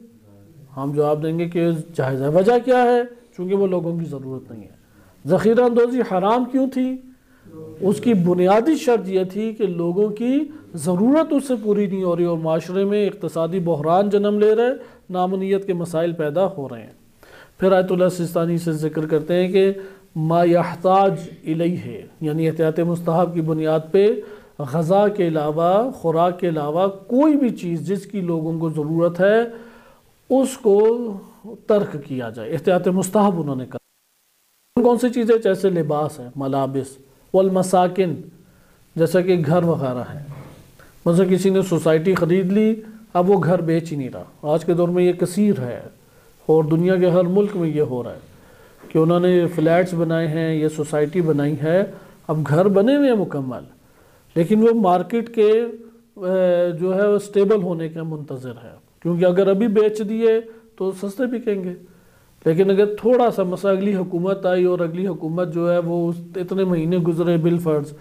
Speaker 1: ہم جواب دیں گے کہ جائز ہے. وجہ کیا ہے؟ چونکہ وہ لوگوں کی ضرورت نہیں ہے. ذخیرہ اندوزی حرام کیوں تھی؟ اس کی بنیادی شرط یہ تھی کہ لوگوں کی ضرورت اس سے پوری نہیں ہو رہی اور معاشرے میں اقتصادی بحران جنم لے رہے، نامنیت کے مسائل پیدا ہو رہے ہیں. پھر آیت اللہ سستانی سے ذکر کرتے ہیں کہ ما یحتاج الیہ، یعنی احتیاط مستحب کی بنیاد پہ غذا کے علاوہ، خوراک کے علاوہ کوئی بھی چیز جس کی لوگوں کو ضرورت ہے اس کو ترک کیا جائے. احتیاط مستحب انہوں نے کہا. کون سی چیزیں؟ جیسے لباس ہے، ملابس، والمساکن، جیسا کہ گھر وغیرہ ہیں. مثلا کسی نے سوسائٹی خرید لی، اب وہ گھر بیچ ہی نہیں رہا. آج کے دور میں یہ کثیر ہے اور دنیا کے ہر ملک میں یہ ہو رہا ہے کہ انہوں نے فلیٹس بنائے ہیں یا سوسائٹی بنائی ہے، اب گھر بنے ہوئے ہیں مکمل، لیکن وہ مارکیٹ کے جو ہے وہ سٹیبل ہونے کا منتظر ہے، کیونکہ اگر ابھی بیچ دیے تو سستے بکیں گے. لیکن اگر تھوڑا سا مثلا اگلی حکومت آئی اور اگلی حکومت جو ہے وہ اتنے مہینے گزرے بالفرض،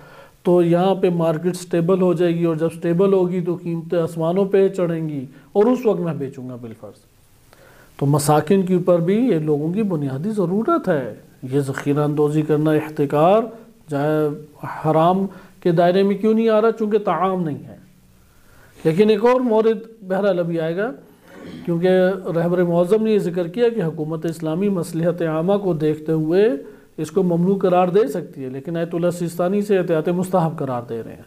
Speaker 1: تو یہاں پہ مارکیٹ سٹیبل ہو جائے گی، اور جب سٹیبل ہوگی تو قیمتیں آسمانوں پہ چڑھیں گی، اور اس وقت میں بیچوں گا بالفرض. تو مساکن کے اوپر بھی یہ لوگوں کی بنیادی ضرورت ہے. یہ ذخیرہ اندوزی کرنا، احتکار چاہے حرام کے دائرے میں کیوں نہیں آ رہا؟ چونکہ طعام نہیں ہے. لیکن ایک اور مورد بہرحال ابھی آئے گا، کیونکہ رہبر معظم نے یہ ذکر کیا کہ حکومت اسلامی مصلحت عامہ کو دیکھتے ہوئے اس کو ممنوع قرار دے سکتی ہے، لیکن آیت اللہ سستانی سے احتیاط مستحب قرار دے رہے ہیں.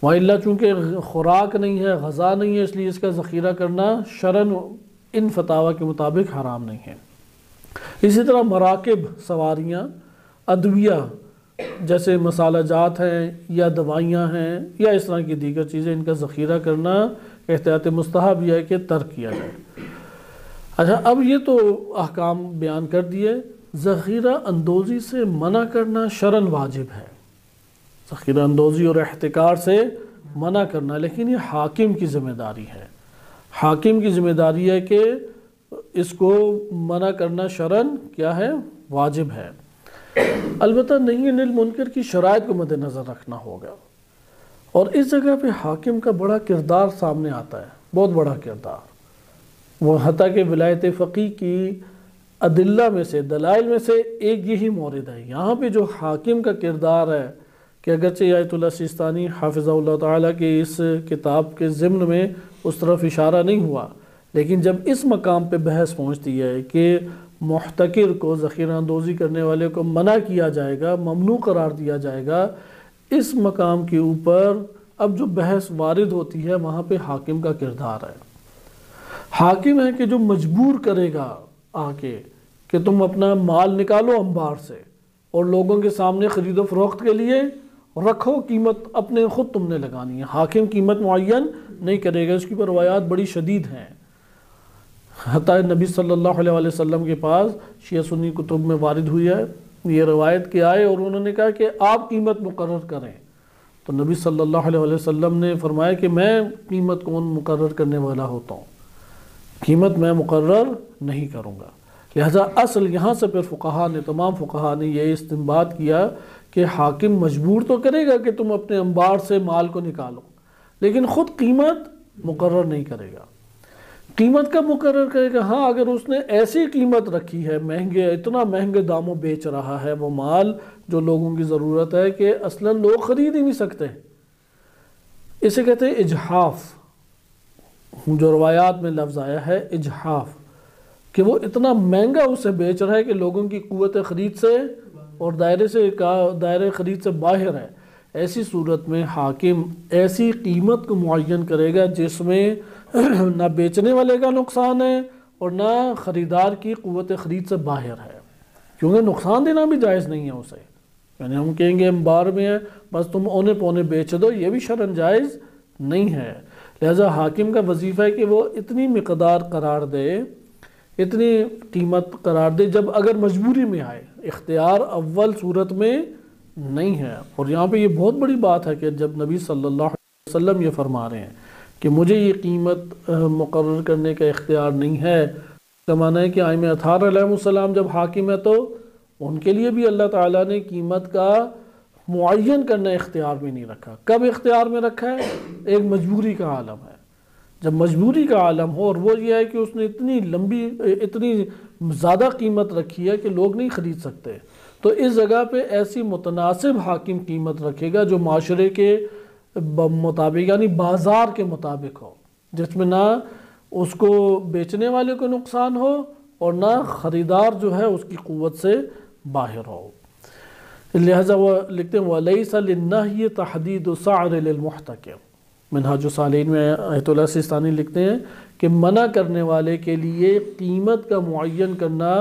Speaker 1: وَإِلَّا چونکہ خوراک نہیں ہے، غذا نہیں ہے، اس لیے اس کا ذخیرہ کرنا شرعاً ان فتاوی کے مطابق حرام نہیں ہے. اسی طرح مراکب، سواریاں، ادویہ جیسے مسالہ جات ہیں یا دوائیاں ہیں یا اس طرح کی دیگر چیزیں، ان کا ذخیرہ کرنا احتیاط مستحب یہ ہے کہ ترک کیا جائے. اچھا، اب یہ تو احکام بیان کر دیے. ذخیرہ اندوزی سے منع کرنا شرعاً واجب ہے، ذخیرہ اندوزی اور احتکار سے منع کرنا، لیکن یہ حاکم کی ذمہ داری ہے. حاکم کی ذمہ داری ہے کہ اس کو منع کرنا شرعاً کیا ہے؟ واجب ہے. البتہ نہی عن المنکر کی شرائط کو مد نظر رکھنا ہوگا، اور اس جگہ پہ حاکم کا بڑا کردار سامنے آتا ہے، بہت بڑا کردار. وہ حتیٰ کہ ولایت فقیہ کی ادلہ میں سے، دلائل میں سے ایک یہی مورد ہے۔ یہاں پہ جو حاکم کا کردار ہے کہ اگرچہ آیت اللہ سیستانی حافظہ اللہ تعالیٰ کی اس کتاب کے ضمن میں اس طرف اشارہ نہیں ہوا، لیکن جب اس مقام پہ بحث پہنچتی ہے کہ محتکر کو، ذخیرہ اندوزی کرنے والے کو منع کیا جائے گا، ممنوع قرار دیا جائے گا، اس مقام کے اوپر اب جو بحث وارد ہوتی ہے وہاں پہ حاکم کا کردار ہے۔ حاکم ہے کہ جو مجبور کرے گا آ کے کہ تم اپنا مال نکالو انبار سے اور لوگوں کے سامنے خرید و فروخت کے لیے رکھو، قیمت اپنے خود تم نے لگانی ہے۔ حاکم قیمت معین نہیں کرے گا، اس کی روایات بڑی شدید ہیں۔ حتیٰ نبی صلی اللہ علیہ وسلم کے پاس شیعہ سنی کتب میں وارد ہوئی ہے یہ روایت کہ آئے اور انہوں نے کہا کہ آپ قیمت مقرر کریں، تو نبی صلی اللہ علیہ وسلم نے فرمایا کہ میں قیمت کون مقرر کرنے والا ہوتا ہوں، قیمت میں مقرر نہیں کروں گا۔ لہذا اصل یہاں سے پھر فقہا نے، تمام فقہا نے یہ استنباط کیا کہ حاکم مجبور تو کرے گا کہ تم اپنے انبار سے مال کو نکالو، لیکن خود قیمت مقرر نہیں کرے گا۔ قیمت کب مقرر کرے گا؟ ہاں اگر اس نے ایسی قیمت رکھی ہے، مہنگے، اتنا مہنگے داموں بیچ رہا ہے وہ مال جو لوگوں کی ضرورت ہے کہ اصلاً لوگ خرید ہی نہیں سکتے، اسے کہتے ہیں اجحاف، جو روایات میں لفظ آیا ہے اجحاف، کہ وہ اتنا مہنگا اسے بیچ رہا ہے کہ لوگوں کی قوت خرید سے اور دائرے خرید سے باہر ہے۔ ایسی صورت میں حاکم ایسی قیمت کو معین کرے گا جس میں نہ بیچنے والے کا نقصان ہے اور نہ خریدار کی قوت خرید سے باہر ہے، کیونکہ نقصان دینا بھی جائز نہیں ہے اسے۔ یعنی ہم کہیں گے انبار میں ہے بس تم اونے پونے بیچ دو، یہ بھی شرعاً جائز نہیں ہے۔ لہذا حاکم کا وظیفہ ہے کہ وہ اتنی مقدار قرار دے، اتنی قیمت قرار دے جب اگر مجبوری میں آئے، اختیار اول صورت میں نہیں ہے۔ اور یہاں پہ یہ بہت بڑی بات ہے کہ جب نبی صلی اللہ علیہ وسلم یہ فرما رہے ہیں کہ مجھے یہ قیمت مقرر کرنے کا اختیار نہیں ہے، اس کا معنی ہے کہ ائمہ اطہار علیہ السلام جب حاکم ہے تو ان کے لیے بھی اللہ تعالیٰ نے قیمت کا معین کرنا اختیار میں نہیں رکھا۔ کب اختیار میں رکھا ہے؟ ایک مجبوری کا عالم ہے، جب مجبوری کا عالم ہو، اور وہ یہ ہے کہ اس نے اتنی زیادہ قیمت رکھی ہے کہ لوگ نہیں خرید سکتے، تو اس جگہ پہ ایسی متناسب حاکم قیمت رکھے گا جو معاشرے کے مطابق، یعنی بازار کے مطابق ہو، جس میں نہ اس کو بیچنے والے کو نقصان ہو اور نہ خریدار جو ہے اس کی قوت سے باہر ہو۔ لہذا وہ لکھتے ہیں وَلَيْسَ لِلنَّهْيِ تَحْدِيدُ سَعْرِ لِلْمُحْتَكِرِ، منہاج الصالحین میں آیت اللہ سیستانی لکھتے ہیں کہ منع کرنے والے کے لیے قیمت کا معین کرنا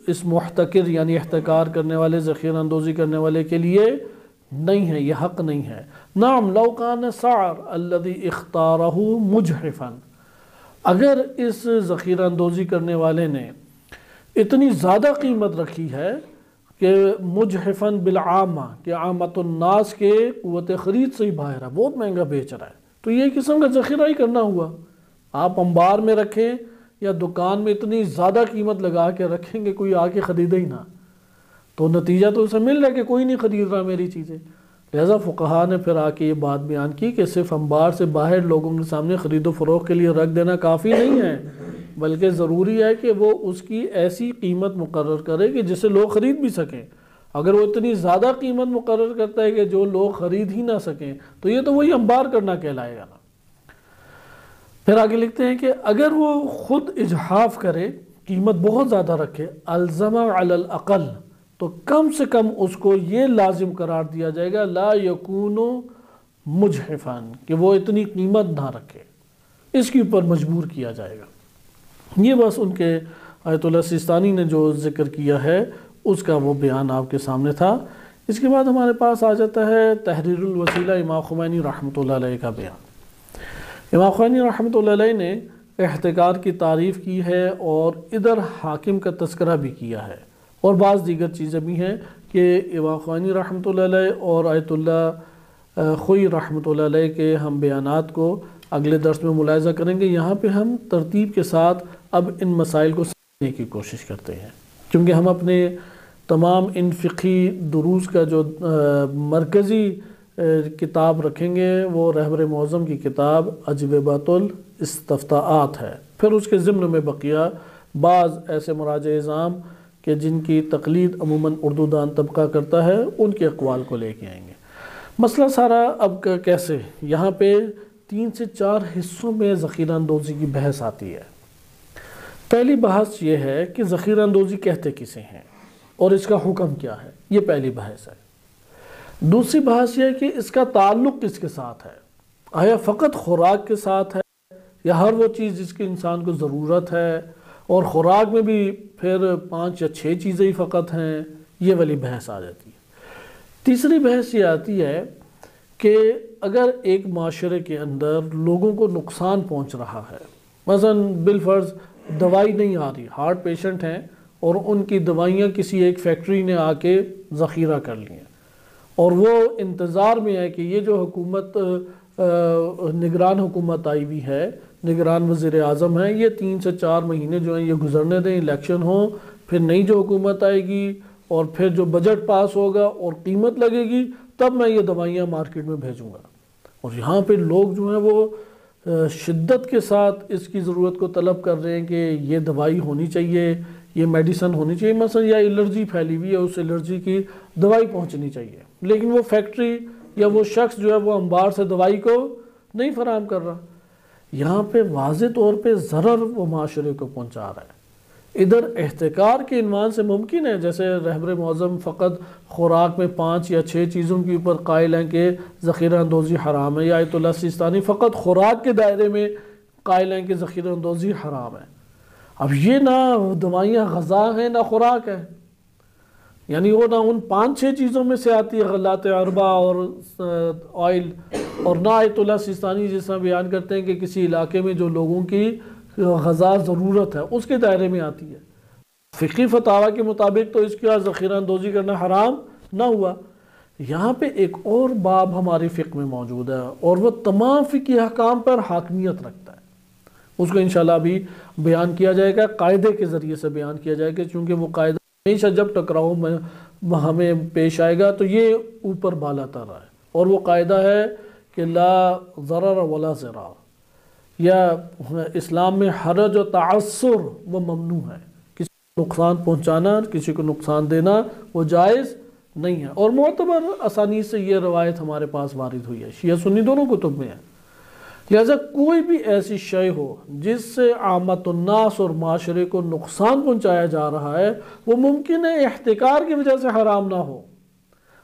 Speaker 1: اس محتکر یعنی احتکار کرنے والے، ذخیرہ اندوزی کرنے والے کے لیے نہیں ہے، یہ حق نہیں ہے۔ نعم لو کان سعر الذی اختارہ مجحفا، اگر اس ذخیرہ اندوزی کرنے والے نے اتنی زیادہ قیمت رکھی ہے کہ مجحفاً بالعامہ، کہ عامت الناس کے قوت خرید سے ہی باہر ہے، بہت مہنگا بیچ رہا ہے، تو یہ قسم کا ذخیرہ ہی کرنا ہوا۔ آپ انبار میں رکھیں یا دکان میں اتنی زیادہ قیمت لگا کے رکھیں گے کوئی آ کے خریدے ہی نہ، تو نتیجہ تو اسے مل رہا ہے کہ کوئی نہیں خرید رہا میری چیزیں۔ لہذا فقہا نے پھر آ کے یہ بات بیان کی کہ صرف انبار سے باہر لوگوں کے سامنے خرید و فروخت کے لیے رکھ دینا کافی نہیں ہے، بلکہ ضروری ہے کہ وہ اس کی ایسی قیمت مقرر کرے کہ جسے لوگ خرید بھی سکیں۔ اگر وہ اتنی زیادہ قیمت مقرر کرتا ہے کہ جو لوگ خرید ہی نہ سکیں تو یہ تو وہی انبار کرنا کہلائے گا نا۔ پھر آگے لکھتے ہیں کہ اگر وہ خود اجحاف کرے، قیمت بہت زیادہ رکھے، الزم علی الاقل، تو کم سے کم اس کو یہ لازم قرار دیا جائے گا لا یکون مجحفا، کہ وہ اتنی قیمت نہ رکھے، اس کے اوپر مجبور کیا جائے گا۔ یہ بس ان کے آیت اللہ سیستانی نے جو ذکر کیا ہے اس کا وہ بیان آپ کے سامنے تھا۔ اس کے بعد ہمارے پاس آ جاتا ہے تحریر الوسیلہ امام خمینی رحمۃ اللہ علیہ کا بیان۔ امام خمینی رحمۃ اللہ علیہ نے احتکار کی تعریف کی ہے اور ادھر حاکم کا تذکرہ بھی کیا ہے، اور بعض دیگر چیزیں بھی ہیں کہ امام خمینی رحمۃ اللہ علیہ اور آیت اللہ خوئی رحمۃ اللہ علیہ کے ہم بیانات کو اگلے درس میں ملاحظہ کریں گے۔ یہاں پہ ہم ترتیب کے ساتھ اب ان مسائل کو سمجھنے کی کوشش کرتے ہیں، کیونکہ ہم اپنے تمام ان فقہی دروس کا جو مرکزی کتاب رکھیں گے وہ رہبر معظم کی کتاب اجوبۃ الاستفتاءات ہے، پھر اس کے ضمن میں بقیہ بعض ایسے مراجع اعظام کہ جن کی تقلید عموماً اردو دان طبقہ کرتا ہے، ان کے اقوال کو لے کے آئیں گے۔ مسئلہ سارا اب کیسے، یہاں پہ 3 سے 4 حصوں میں ذخیرہ اندوزی کی بحث آتی ہے۔ پہلی بحث یہ ہے کہ ذخیرہ اندوزی کہتے کسے ہیں اور اس کا حکم کیا ہے، یہ پہلی بحث ہے۔ دوسری بحث یہ ہے کہ اس کا تعلق کس کے ساتھ ہے، آیا فقط خوراک کے ساتھ ہے یا ہر وہ چیز جس کی انسان کو ضرورت ہے، اور خوراک میں بھی پھر 5 یا 6 چیزیں ہی فقط ہیں، یہ والی بحث آ جاتی ہے۔ تیسری بحث یہ آتی ہے کہ اگر ایک معاشرے کے اندر لوگوں کو نقصان پہنچ رہا ہے، مثلا بالفرض دوائی نہیں آ رہی، ہارٹ پیشنٹ ہیں اور ان کی دوائیاں کسی ایک فیکٹری نے آ کے ذخیرہ کر لی ہیں، اور وہ انتظار میں ہے کہ یہ جو حکومت نگران حکومت آئی ہوئی ہے، نگران وزیر اعظم ہیں، یہ 3 سے 4 مہینے جو ہیں یہ گزرنے دیں، الیکشن ہوں، پھر نئی جو حکومت آئے گی اور پھر جو بجٹ پاس ہوگا اور قیمت لگے گی، تب میں یہ دوائیاں مارکیٹ میں بھیجوں گا۔ اور یہاں پہ لوگ جو ہیں وہ شدت کے ساتھ اس کی ضرورت کو طلب کر رہے ہیں کہ یہ دوائی ہونی چاہیے، یہ میڈیسن ہونی چاہیے، مثلا یا الرجی پھیلی ہوئی ہے، اس الرجی کی دوائی پہنچنی چاہیے، لیکن وہ فیکٹری یا وہ شخص جو ہے وہ انبار سے دوائی کو نہیں فراہم کر رہا۔ یہاں پہ واضح طور پہ ضرر وہ معاشرے کو پہنچا رہا ہے۔ ادھر احتکار کے عنوان سے ممکن ہے، جیسے رہبر معظم فقط خوراک میں 5 یا 6 چیزوں کے اوپر قائل ہیں کہ ذخیرہ اندوزی حرام ہے، یا آیت اللہ سیستانی فقط خوراک کے دائرے میں قائل ہیں کہ ذخیرہ اندوزی حرام ہے۔ اب یہ نہ دوائیاں غذا ہیں نہ خوراک ہے، یعنی وہ نہ ان 5-6 چیزوں میں سے آتی ہے، غلات اربع اور آئل، اور نہ آیت اللہ سیستانی جس طرح بیان کرتے ہیں کہ کسی علاقے میں جو لوگوں کی غذا ضرورت ہے اس کے دائرے میں آتی ہے۔ فقہی فتاوی کے مطابق تو اس کے بعد ذخیرہ اندوزی کرنا حرام نہ ہوا۔ یہاں پہ ایک اور باب ہماری فقہ میں موجود ہے اور وہ تمام فقہی احکام پر حاکمیت رکھتا ہے، اس کو انشاءاللہ ابھی بیان کیا جائے گا، قاعدے کے ذریعے سے بیان کیا جائے گا، چونکہ وہ قاعدہ ہمیشہ جب ٹکراؤ میں ہمیں پیش آئے گا تو یہ اوپر بالا تر رہا ہے، اور وہ قاعدہ ہے کہ لا ضرر ولا ضرار، یا اسلام میں حرج و تعسر وہ ممنوع ہے، کسی کو نقصان پہنچانا، کسی کو نقصان دینا وہ جائز نہیں ہے۔ اور معتبر اسانید سے یہ روایت ہمارے پاس وارد ہوئی ہے، شیعہ سنی دونوں کتب میں ہے۔ لہذا کوئی بھی ایسی شے ہو جس سے عامت الناس اور معاشرے کو نقصان پہنچایا جا رہا ہے، وہ ممکن ہے احتکار کی وجہ سے حرام نہ ہو،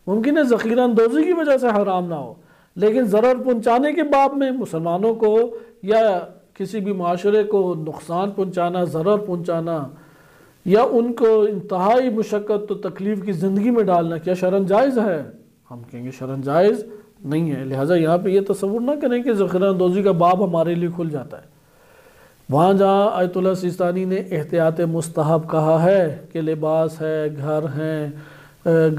Speaker 1: ممکن ہے ذخیرہ اندوزی کی وجہ سے حرام نہ ہو، لیکن ضرر پہنچانے کے باب میں مسلمانوں کو یا کسی بھی معاشرے کو نقصان پہنچانا، ضرر پہنچانا، یا ان کو انتہائی مشقت و تکلیف کی زندگی میں ڈالنا، کیا شرعاً جائز ہے؟ ہم کہیں گے شرعاً جائز نہیں ہے۔ لہٰذا یہاں پہ یہ تصور نہ کریں کہ ذخیرہ اندوزی کا باب ہمارے لیے کھل جاتا ہے۔ وہاں جہاں آیت اللہ سیستانی نے احتیاط مستحب کہا ہے کہ لباس ہے، گھر ہیں،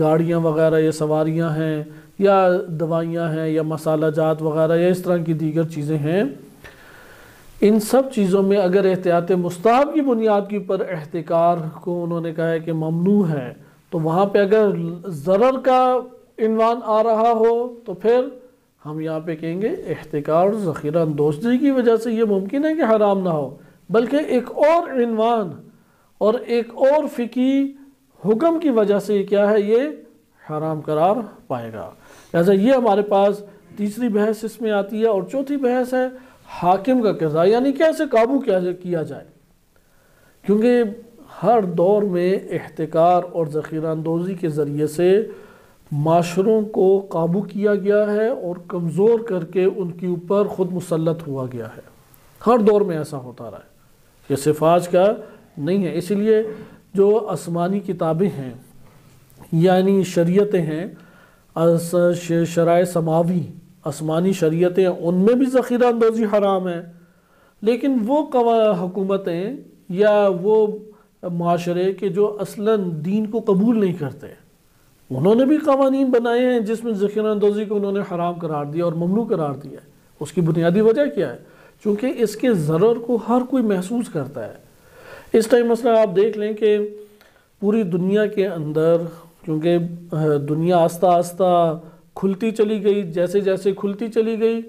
Speaker 1: گاڑیاں وغیرہ یا سواریاں ہیں، یا دوائیاں ہیں، یا مسالہ جات وغیرہ، یا اس طرح کی دیگر چیزیں ہیں، ان سب چیزوں میں اگر احتیاط مستحب کی بنیاد کے اوپر احتکار کو انہوں نے کہا ہے کہ ممنوع ہے، تو وہاں پہ اگر ضرر کا عنوان آ رہا ہو تو پھر ہم یہاں پہ کہیں گے احتکار اور ذخیرہ اندوزی کی وجہ سے یہ ممکن ہے کہ حرام نہ ہو، بلکہ ایک اور عنوان اور ایک اور فقہی حکم کی وجہ سے یہ کیا ہے، یہ حرام قرار پائے گا۔ لہذا یہ ہمارے پاس تیسری بحث اس میں آتی ہے، اور چوتھی بحث ہے حاکم کا کردار، یعنی کیسے قابو کیا جائے، کیونکہ ہر دور میں احتکار اور ذخیرہ اندوزی کے ذریعے سے معاشروں کو قابو کیا گیا ہے اور کمزور کر کے ان کے اوپر خود مسلط ہوا گیا ہے، ہر دور میں ایسا ہوتا رہا ہے، یہ صرف آج کا نہیں ہے۔ اسی لیے جو آسمانی کتابیں ہیں یعنی شریعتیں ہیں، شرائع سماوی آسمانی شریعتیں، ان میں بھی ذخیرہ اندوزی حرام ہے، لیکن وہ حکومتیں یا وہ معاشرے کے جو اصلاً دین کو قبول نہیں کرتے، انہوں نے بھی قوانین بنائے ہیں جس میں ذخیرہ اندوزی کو انہوں نے حرام قرار دیا اور ممنوع قرار دیا ہے۔ اس کی بنیادی وجہ کیا ہے؟ چونکہ اس کے ضرر کو ہر کوئی محسوس کرتا ہے۔ اس ٹائم مثلا آپ دیکھ لیں کہ پوری دنیا کے اندر، کیونکہ دنیا آہستہ آہستہ کھلتی چلی گئی، جیسے جیسے کھلتی چلی گئی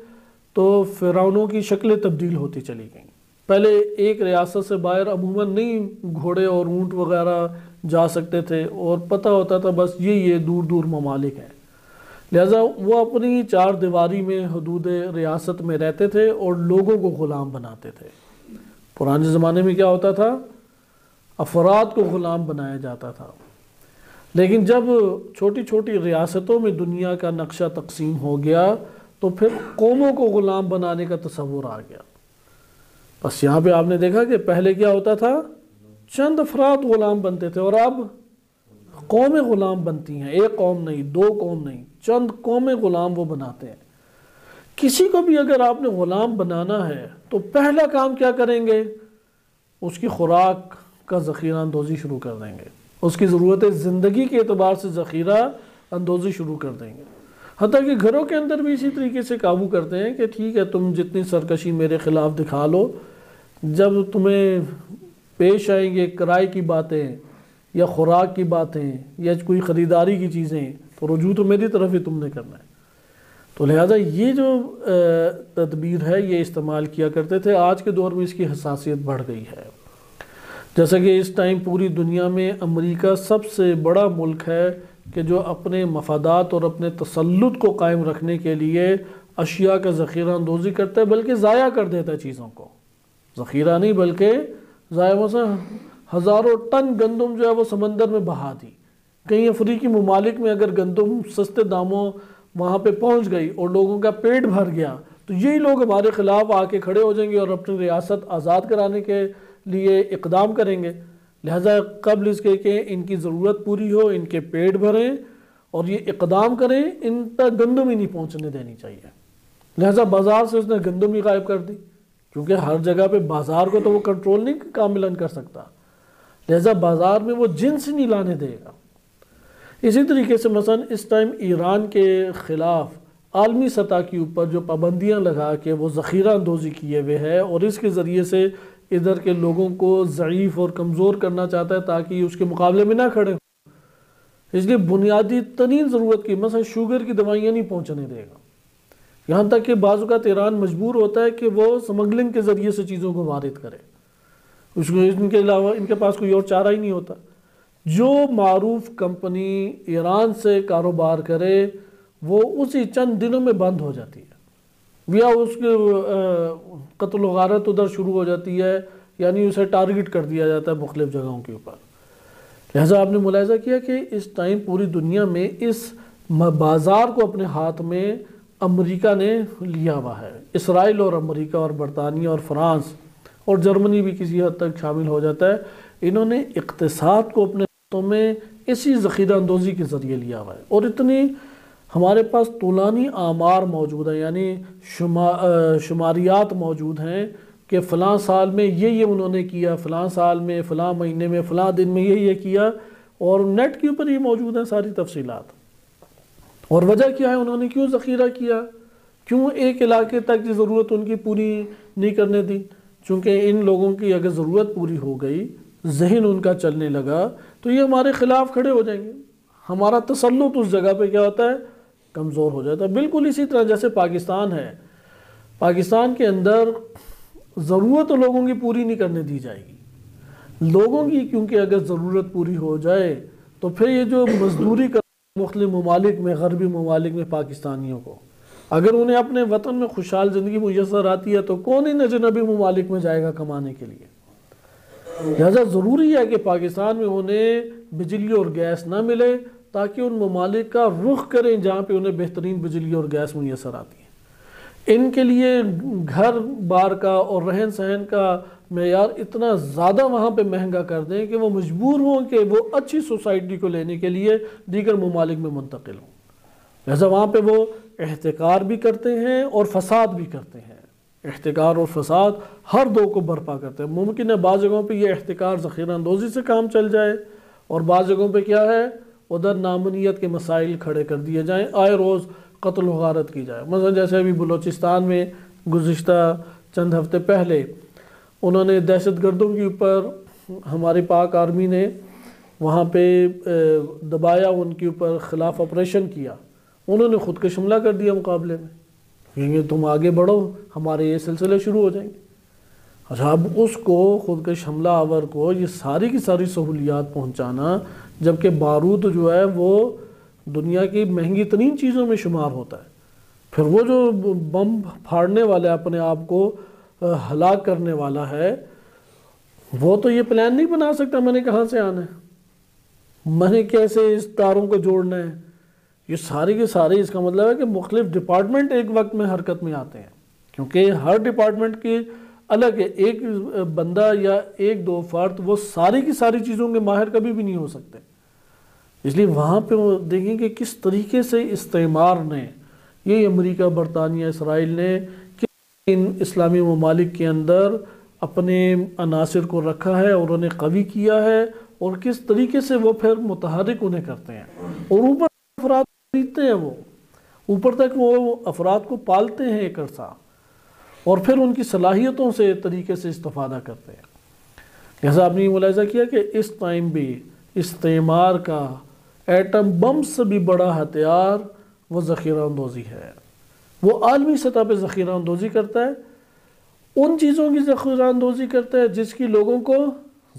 Speaker 1: تو فرعونوں کی شکلیں تبدیل ہوتی چلی گئیں۔ پہلے ایک ریاست سے باہر عموماً نہیں گھوڑے اور اونٹ وغیرہ جا سکتے تھے، اور پتہ ہوتا تھا بس یہ دور دور ممالک ہیں، لہٰذا وہ اپنی چار دیواری میں حدود ریاست میں رہتے تھے اور لوگوں کو غلام بناتے تھے۔ پرانے زمانے میں کیا ہوتا تھا؟ افراد کو غلام بنایا جاتا تھا، لیکن جب چھوٹی چھوٹی ریاستوں میں دنیا کا نقشہ تقسیم ہو گیا تو پھر قوموں کو غلام بنانے کا تصور آ گیا۔ بس یہاں پہ آپ نے دیکھا کہ پہلے کیا ہوتا تھا؟ چند افراد غلام بنتے تھے، اور اب قومیں غلام بنتی ہیں، ایک قوم نہیں، دو قوم نہیں، چند قومیں غلام وہ بناتے ہیں۔ کسی کو بھی اگر آپ نے غلام بنانا ہے تو پہلا کام کیا کریں گے؟ اس کی خوراک کا ذخیرہ اندوزی شروع کر دیں گے، اس کی ضرورت زندگی کے اعتبار سے ذخیرہ اندوزی شروع کر دیں گے۔ حتیٰ کہ گھروں کے اندر بھی اسی طریقے سے قابو کرتے ہیں کہ ٹھیک ہے تم جتنی سرکشی میرے خلاف دکھا لو، جب تمہیں پیش آئیں گے کرائے کی باتیں یا خوراک کی باتیں یا کوئی خریداری کی چیزیں تو رجوع تو میری طرف ہی تم نے کرنا ہے۔ تو لہٰذا یہ جو تدبیر ہے یہ استعمال کیا کرتے تھے۔ آج کے دور میں اس کی حساسیت بڑھ گئی ہے، جیسا کہ اس ٹائم پوری دنیا میں امریکہ سب سے بڑا ملک ہے کہ جو اپنے مفادات اور اپنے تسلط کو قائم رکھنے کے لیے اشیاء کا ذخیرہ اندوزی کرتا ہے، بلکہ ضائع کر دیتا ہے چیزوں کو، ذخیرہ نہیں بلکہ ضائع۔ مثلا ہزاروں ٹن گندم جو ہے وہ سمندر میں بہا دی۔ کئی افریقی ممالک میں اگر گندم سستے داموں وہاں پہ پہنچ گئی اور لوگوں کا پیٹ بھر گیا تو یہی لوگ ہمارے خلاف آ کے کھڑے ہو جائیں گے اور اپنی ریاست آزاد کرانے کے لیے اقدام کریں گے۔ لہٰذا قبل اس کے کہ ان کی ضرورت پوری ہو، ان کے پیٹ بھریں اور یہ اقدام کریں، ان تک گندم ہی نہیں پہنچنے دینی چاہیے۔ لہٰذا بازار سے اس نے گندم ہی غائب کر دی، کیونکہ ہر جگہ پہ بازار کو تو وہ کنٹرول نہیں کاملاً کر سکتا، لہٰذا بازار میں وہ جنس نہیں لانے دے گا۔ اسی طریقے سے مثلا اس ٹائم ایران کے خلاف عالمی سطح کے اوپر جو پابندیاں لگا کے وہ ذخیرہ اندوزی کیے ہوئے ہے اور اس کے ذریعے سے ادھر کے لوگوں کو ضعیف اور کمزور کرنا چاہتا ہے تاکہ یہ اس کے مقابلے میں نہ کھڑے ہوں، اس لیے بنیادی ترین ضرورت کی مثلا شوگر کی دوائیاں نہیں پہنچنے دے گا، یہاں تک کہ بعض اوقات ایران مجبور ہوتا ہے کہ وہ سمگلنگ کے ذریعے سے چیزوں کو وارد کرے، ان کے علاوہ ان کے پاس کوئی اور چارہ ہی نہیں ہوتا۔ جو معروف کمپنی ایران سے کاروبار کرے وہ اسی چند دنوں میں بند ہو جاتی ہے، یا اس کے قتل و غارت ادھر شروع ہو جاتی ہے، یعنی اسے ٹارگٹ کر دیا جاتا ہے مختلف جگہوں کے اوپر۔ لہٰذا آپ نے ملاحظہ کیا کہ اس ٹائم پوری دنیا میں اس بازار کو اپنے ہاتھ میں امریکہ نے لیا ہوا ہے۔ اسرائیل اور امریکہ اور برطانیہ اور فرانس اور جرمنی بھی کسی حد تک شامل ہو جاتا ہے، انہوں نے اقتصاد کو اپنے ہاتھوں میں اسی ذخیرہ اندوزی کے ذریعے لیا ہوا ہے، اور اتنی ہمارے پاس طولانی آمار موجود ہیں، یعنی شماریات موجود ہیں کہ فلاں سال میں یہ انہوں نے کیا، فلاں سال میں، فلاں مہینے میں، فلاں دن میں یہ کیا، اور نیٹ کے اوپر یہ موجود ہیں ساری تفصیلات۔ اور وجہ کیا ہے؟ انہوں نے کیوں ذخیرہ کیا؟ کیوں ایک علاقے تک کی ضرورت ان کی پوری نہیں کرنے دی؟ چونکہ ان لوگوں کی اگر ضرورت پوری ہو گئی، ذہن ان کا چلنے لگا، تو یہ ہمارے خلاف کھڑے ہو جائیں گے، ہمارا تسلط اس جگہ پہ کیا ہوتا ہے؟ کمزور ہو جاتا ہے۔ بالکل اسی طرح جیسے پاکستان ہے، پاکستان کے اندر ضرورت لوگوں کی پوری نہیں کرنے دی جائے گی، لوگوں کی کیونکہ اگر ضرورت پوری ہو جائے تو پھر یہ جو مزدوری کر مختلف ممالک میں، غربی ممالک میں پاکستانیوں کو، اگر انہیں اپنے وطن میں خوشحال زندگی میسر آتی ہے تو کون ان اجنبی ممالک میں جائے گا کمانے کے لیے؟ لہذا ضروری ہے کہ پاکستان میں انہیں بجلی اور گیس نہ ملے تاکہ ان ممالک کا رخ کریں جہاں پہ انہیں بہترین بجلی اور گیس میسر آتی ہے۔ ان کے لیے گھر بار کا اور رہن سہن کا معیار اتنا زیادہ وہاں پہ مہنگا کر دیں کہ وہ مجبور ہوں کہ وہ اچھی سوسائٹی کو لینے کے لیے دیگر ممالک میں منتقل ہوں، لہذا وہاں پہ وہ احتکار بھی کرتے ہیں اور فساد بھی کرتے ہیں۔ احتکار اور فساد ہر دو کو برپا کرتے ہیں۔ ممکن ہے بعض جگہوں پہ یہ احتکار ذخیرہ اندوزی سے کام چل جائے، اور بعض جگہوں پہ کیا ہے؟ ادھر نامنیت کے مسائل کھڑے کر دیے جائیں، آئے روز قتل و غارت کی جائے۔ مثلا جیسے ابھی بلوچستان میں گزشتہ چند ہفتے پہلے انہوں نے دہشت گردوں کے اوپر، ہماری پاک آرمی نے وہاں پہ دبایا، ان کے اوپر خلاف آپریشن کیا، انہوں نے خود کش حملہ کر دیا مقابلے میں، کہیں تم آگے بڑھو ہمارے یہ سلسلے شروع ہو جائیں گے۔ اچھا، اب اس کو خودکش حملہ آور کو یہ ساری کی ساری سہولیات پہنچانا، جبکہ بارود جو ہے وہ دنیا کی مہنگی ترین چیزوں میں شمار ہوتا ہے، پھر وہ جو بم پھاڑنے والا ہے، اپنے آپ کو ہلاک کرنے والا ہے، وہ تو یہ پلان نہیں بنا سکتا میں نے کہاں سے آنا ہے، میں نے کیسے اس تاروں کو جوڑنا ہے۔ یہ سارے کے سارے، اس کا مطلب ہے کہ مختلف ڈپارٹمنٹ ایک وقت میں حرکت میں آتے ہیں، کیونکہ ہر ڈپارٹمنٹ کی الگ ہے، ایک بندہ یا ایک دو فرد وہ ساری کی ساری چیزوں کے ماہر کبھی بھی نہیں ہو سکتے۔ اس لیے وہاں پہ وہ دیکھیں کہ کس طریقے سے استعمار نے، یہ امریکہ، برطانیہ، اسرائیل نے ان اسلامی ممالک کے اندر اپنے عناصر کو رکھا ہے اور انہیں قوی کیا ہے، اور کس طریقے سے وہ پھر متحرک انہیں کرتے ہیں، اور اوپر افراد خریدتے ہیں، وہ اوپر تک وہ افراد کو پالتے ہیں ایک عرصہ، اور پھر ان کی صلاحیتوں سے طریقے سے استفادہ کرتے ہیں۔ جیسا آپ نے یہ ملاحظہ کیا کہ اس ٹائم بھی استعمار کا ایٹم بم سے بھی بڑا ہتھیار وہ ذخیرہ اندوزی ہے، وہ عالمی سطح پہ ذخیرہ اندوزی کرتا ہے، ان چیزوں کی ذخیرہ اندوزی کرتا ہے جس کی لوگوں کو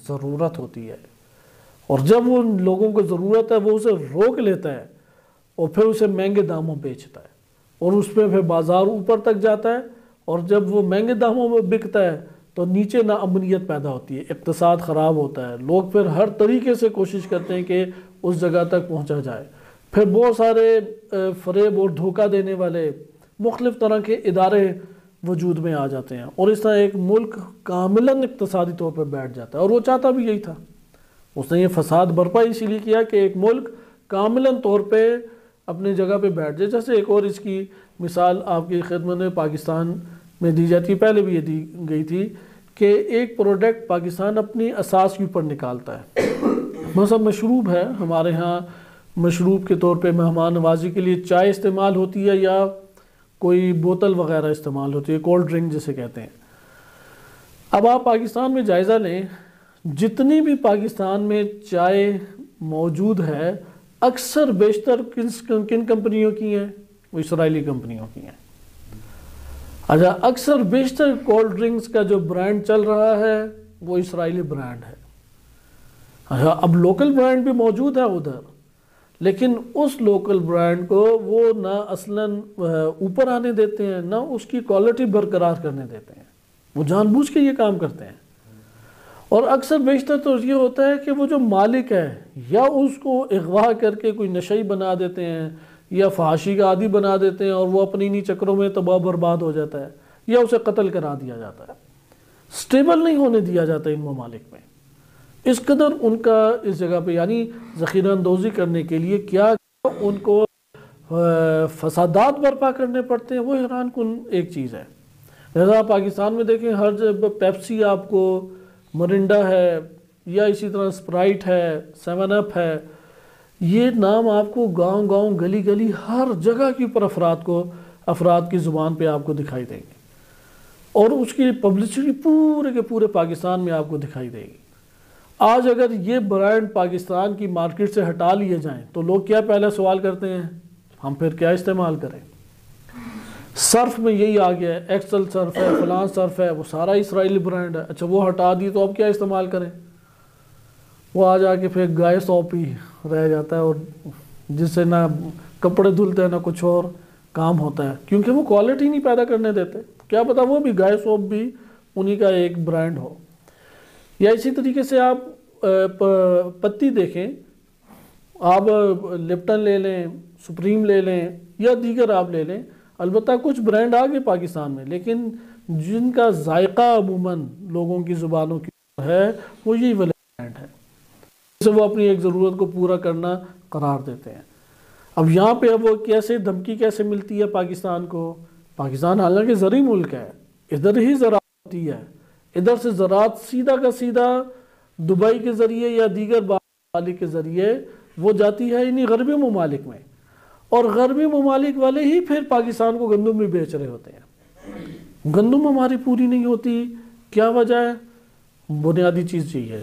Speaker 1: ضرورت ہوتی ہے، اور جب وہ لوگوں کو ضرورت ہے وہ اسے روک لیتا ہے اور پھر اسے مہنگے داموں بیچتا ہے، اور اس پہ پھر بازار اوپر تک جاتا ہے، اور جب وہ مہنگے داموں میں بکتا ہے تو نیچے ناامنیت پیدا ہوتی ہے، اقتصاد خراب ہوتا ہے، لوگ پھر ہر طریقے سے کوشش کرتے ہیں کہ اس جگہ تک پہنچا جائے، پھر بہت سارے فریب اور دھوکہ دینے والے مختلف طرح کے ادارے وجود میں آ جاتے ہیں، اور اس طرح ایک ملک کاملاً اقتصادی طور پر بیٹھ جاتا ہے، اور وہ چاہتا بھی یہی تھا۔ اس نے یہ فساد برپا اسی لیے کیا کہ ایک ملک کاملاً طور پہ اپنی جگہ پہ بیٹھ جائے۔ جیسے ایک اور اس کی مثال آپ کی خدمت میں پاکستان میں دی جاتی ہے، پہلے بھی یہ دی گئی تھی کہ ایک پروڈکٹ پاکستان اپنی اساس کے اوپر نکالتا ہے، مثلا مشروب ہے، ہمارے ہاں مشروب کے طور پہ مہمان نوازی کے لیے چائے استعمال ہوتی ہے یا کوئی بوتل وغیرہ استعمال ہوتی ہے، کولڈ ڈرنک جسے کہتے ہیں۔ اب آپ پاکستان میں جائزہ لیں، جتنی بھی پاکستان میں چائے موجود ہے، اکثر بیشتر کن کمپنیوں کی ہیں؟ وہ اسرائیلی کمپنیوں کی ہیں۔ اچھا، اکثر بیشتر کولڈ ڈرنکس کا جو برانڈ چل رہا ہے وہ اسرائیلی برانڈ ہے۔ اچھا، اب لوکل برانڈ بھی موجود ہے ادھر، لیکن اس لوکل برانڈ کو وہ نہ اصلاً اوپر آنے دیتے ہیں، نہ اس کی کوالٹی برقرار کرنے دیتے ہیں، وہ جان بوجھ کے یہ کام کرتے ہیں۔ اور اکثر بیشتر تو یہ ہوتا ہے کہ وہ جو مالک ہے یا اس کو اغوا کر کے کوئی نشئی بنا دیتے ہیں یا فحاشی کا عادی بنا دیتے ہیں، اور وہ اپنی انہی چکروں میں تباہ برباد ہو جاتا ہے، یا اسے قتل کرا دیا جاتا ہے۔ سٹیبل نہیں ہونے دیا جاتا ان ممالک میں، اس قدر ان کا اس جگہ پہ یعنی ذخیرہ اندوزی کرنے کے لیے کیا ان کو فسادات برپا کرنے پڑتے ہیں، وہ حیران کن ایک چیز ہے۔ لہذا پاکستان میں دیکھیں، ہر جگہ پیپسی آپ کو، مرنڈا ہے، یا اسی طرح اسپرائٹ ہے، سیون اپ ہے، یہ نام آپ کو گاؤں گاؤں، گلی گلی، ہر جگہ کے اوپر افراد کی زبان پہ آپ کو دکھائی دیں گے، اور اس کی پبلسٹی پورے کے پورے پاکستان میں آپ کو دکھائی دے گی۔ آج اگر یہ برانڈ پاکستان کی مارکیٹ سے ہٹا لیے جائیں تو لوگ کیا پہلا سوال کرتے ہیں، ہم پھر کیا استعمال کریں؟ صرف میں یہی آ گیا ہے، ایکسل صرف ہے، فلان صرف ہے، وہ سارا اسرائیلی برانڈ ہے۔ اچھا، وہ ہٹا دی تو اب کیا استعمال کریں؟ وہ آ جا کے پھر گائے سوپ ہی رہ جاتا ہے، اور جس سے نہ کپڑے دھلتے ہیں نہ کچھ اور کام ہوتا ہے، کیونکہ وہ کوالٹی نہیں پیدا کرنے دیتے۔ کیا پتا وہ بھی گائے سوپ بھی انہی کا ایک برانڈ ہو۔ یا اسی طریقے سے آپ پتی دیکھیں، آپ لپٹن لے لیں، سپریم لے لیں، یا دیگر آپ لے لیں، البتہ کچھ برانڈ آگے پاکستان میں، لیکن جن کا ذائقہ عموماً لوگوں کی زبانوں کی ہے وہ یہی والے برانڈ ہے، جسے وہ اپنی ایک ضرورت کو پورا کرنا قرار دیتے ہیں۔ اب یہاں پہ اب وہ کیسے دھمکی کیسے ملتی ہے پاکستان کو؟ پاکستان حالانکہ زرعی ملک ہے، ادھر ہی زراعت ہوتی ہے، ادھر سے زراعت سیدھا کا سیدھا دبئی کے ذریعے یا دیگر ممالک کے ذریعے وہ جاتی ہے انہی غربی ممالک میں، اور غربی ممالک والے ہی پھر پاکستان کو گندم بھی بیچ رہے ہوتے ہیں۔ گندم ہماری پوری نہیں ہوتی، کیا وجہ ہے؟ بنیادی چیز یہی ہے،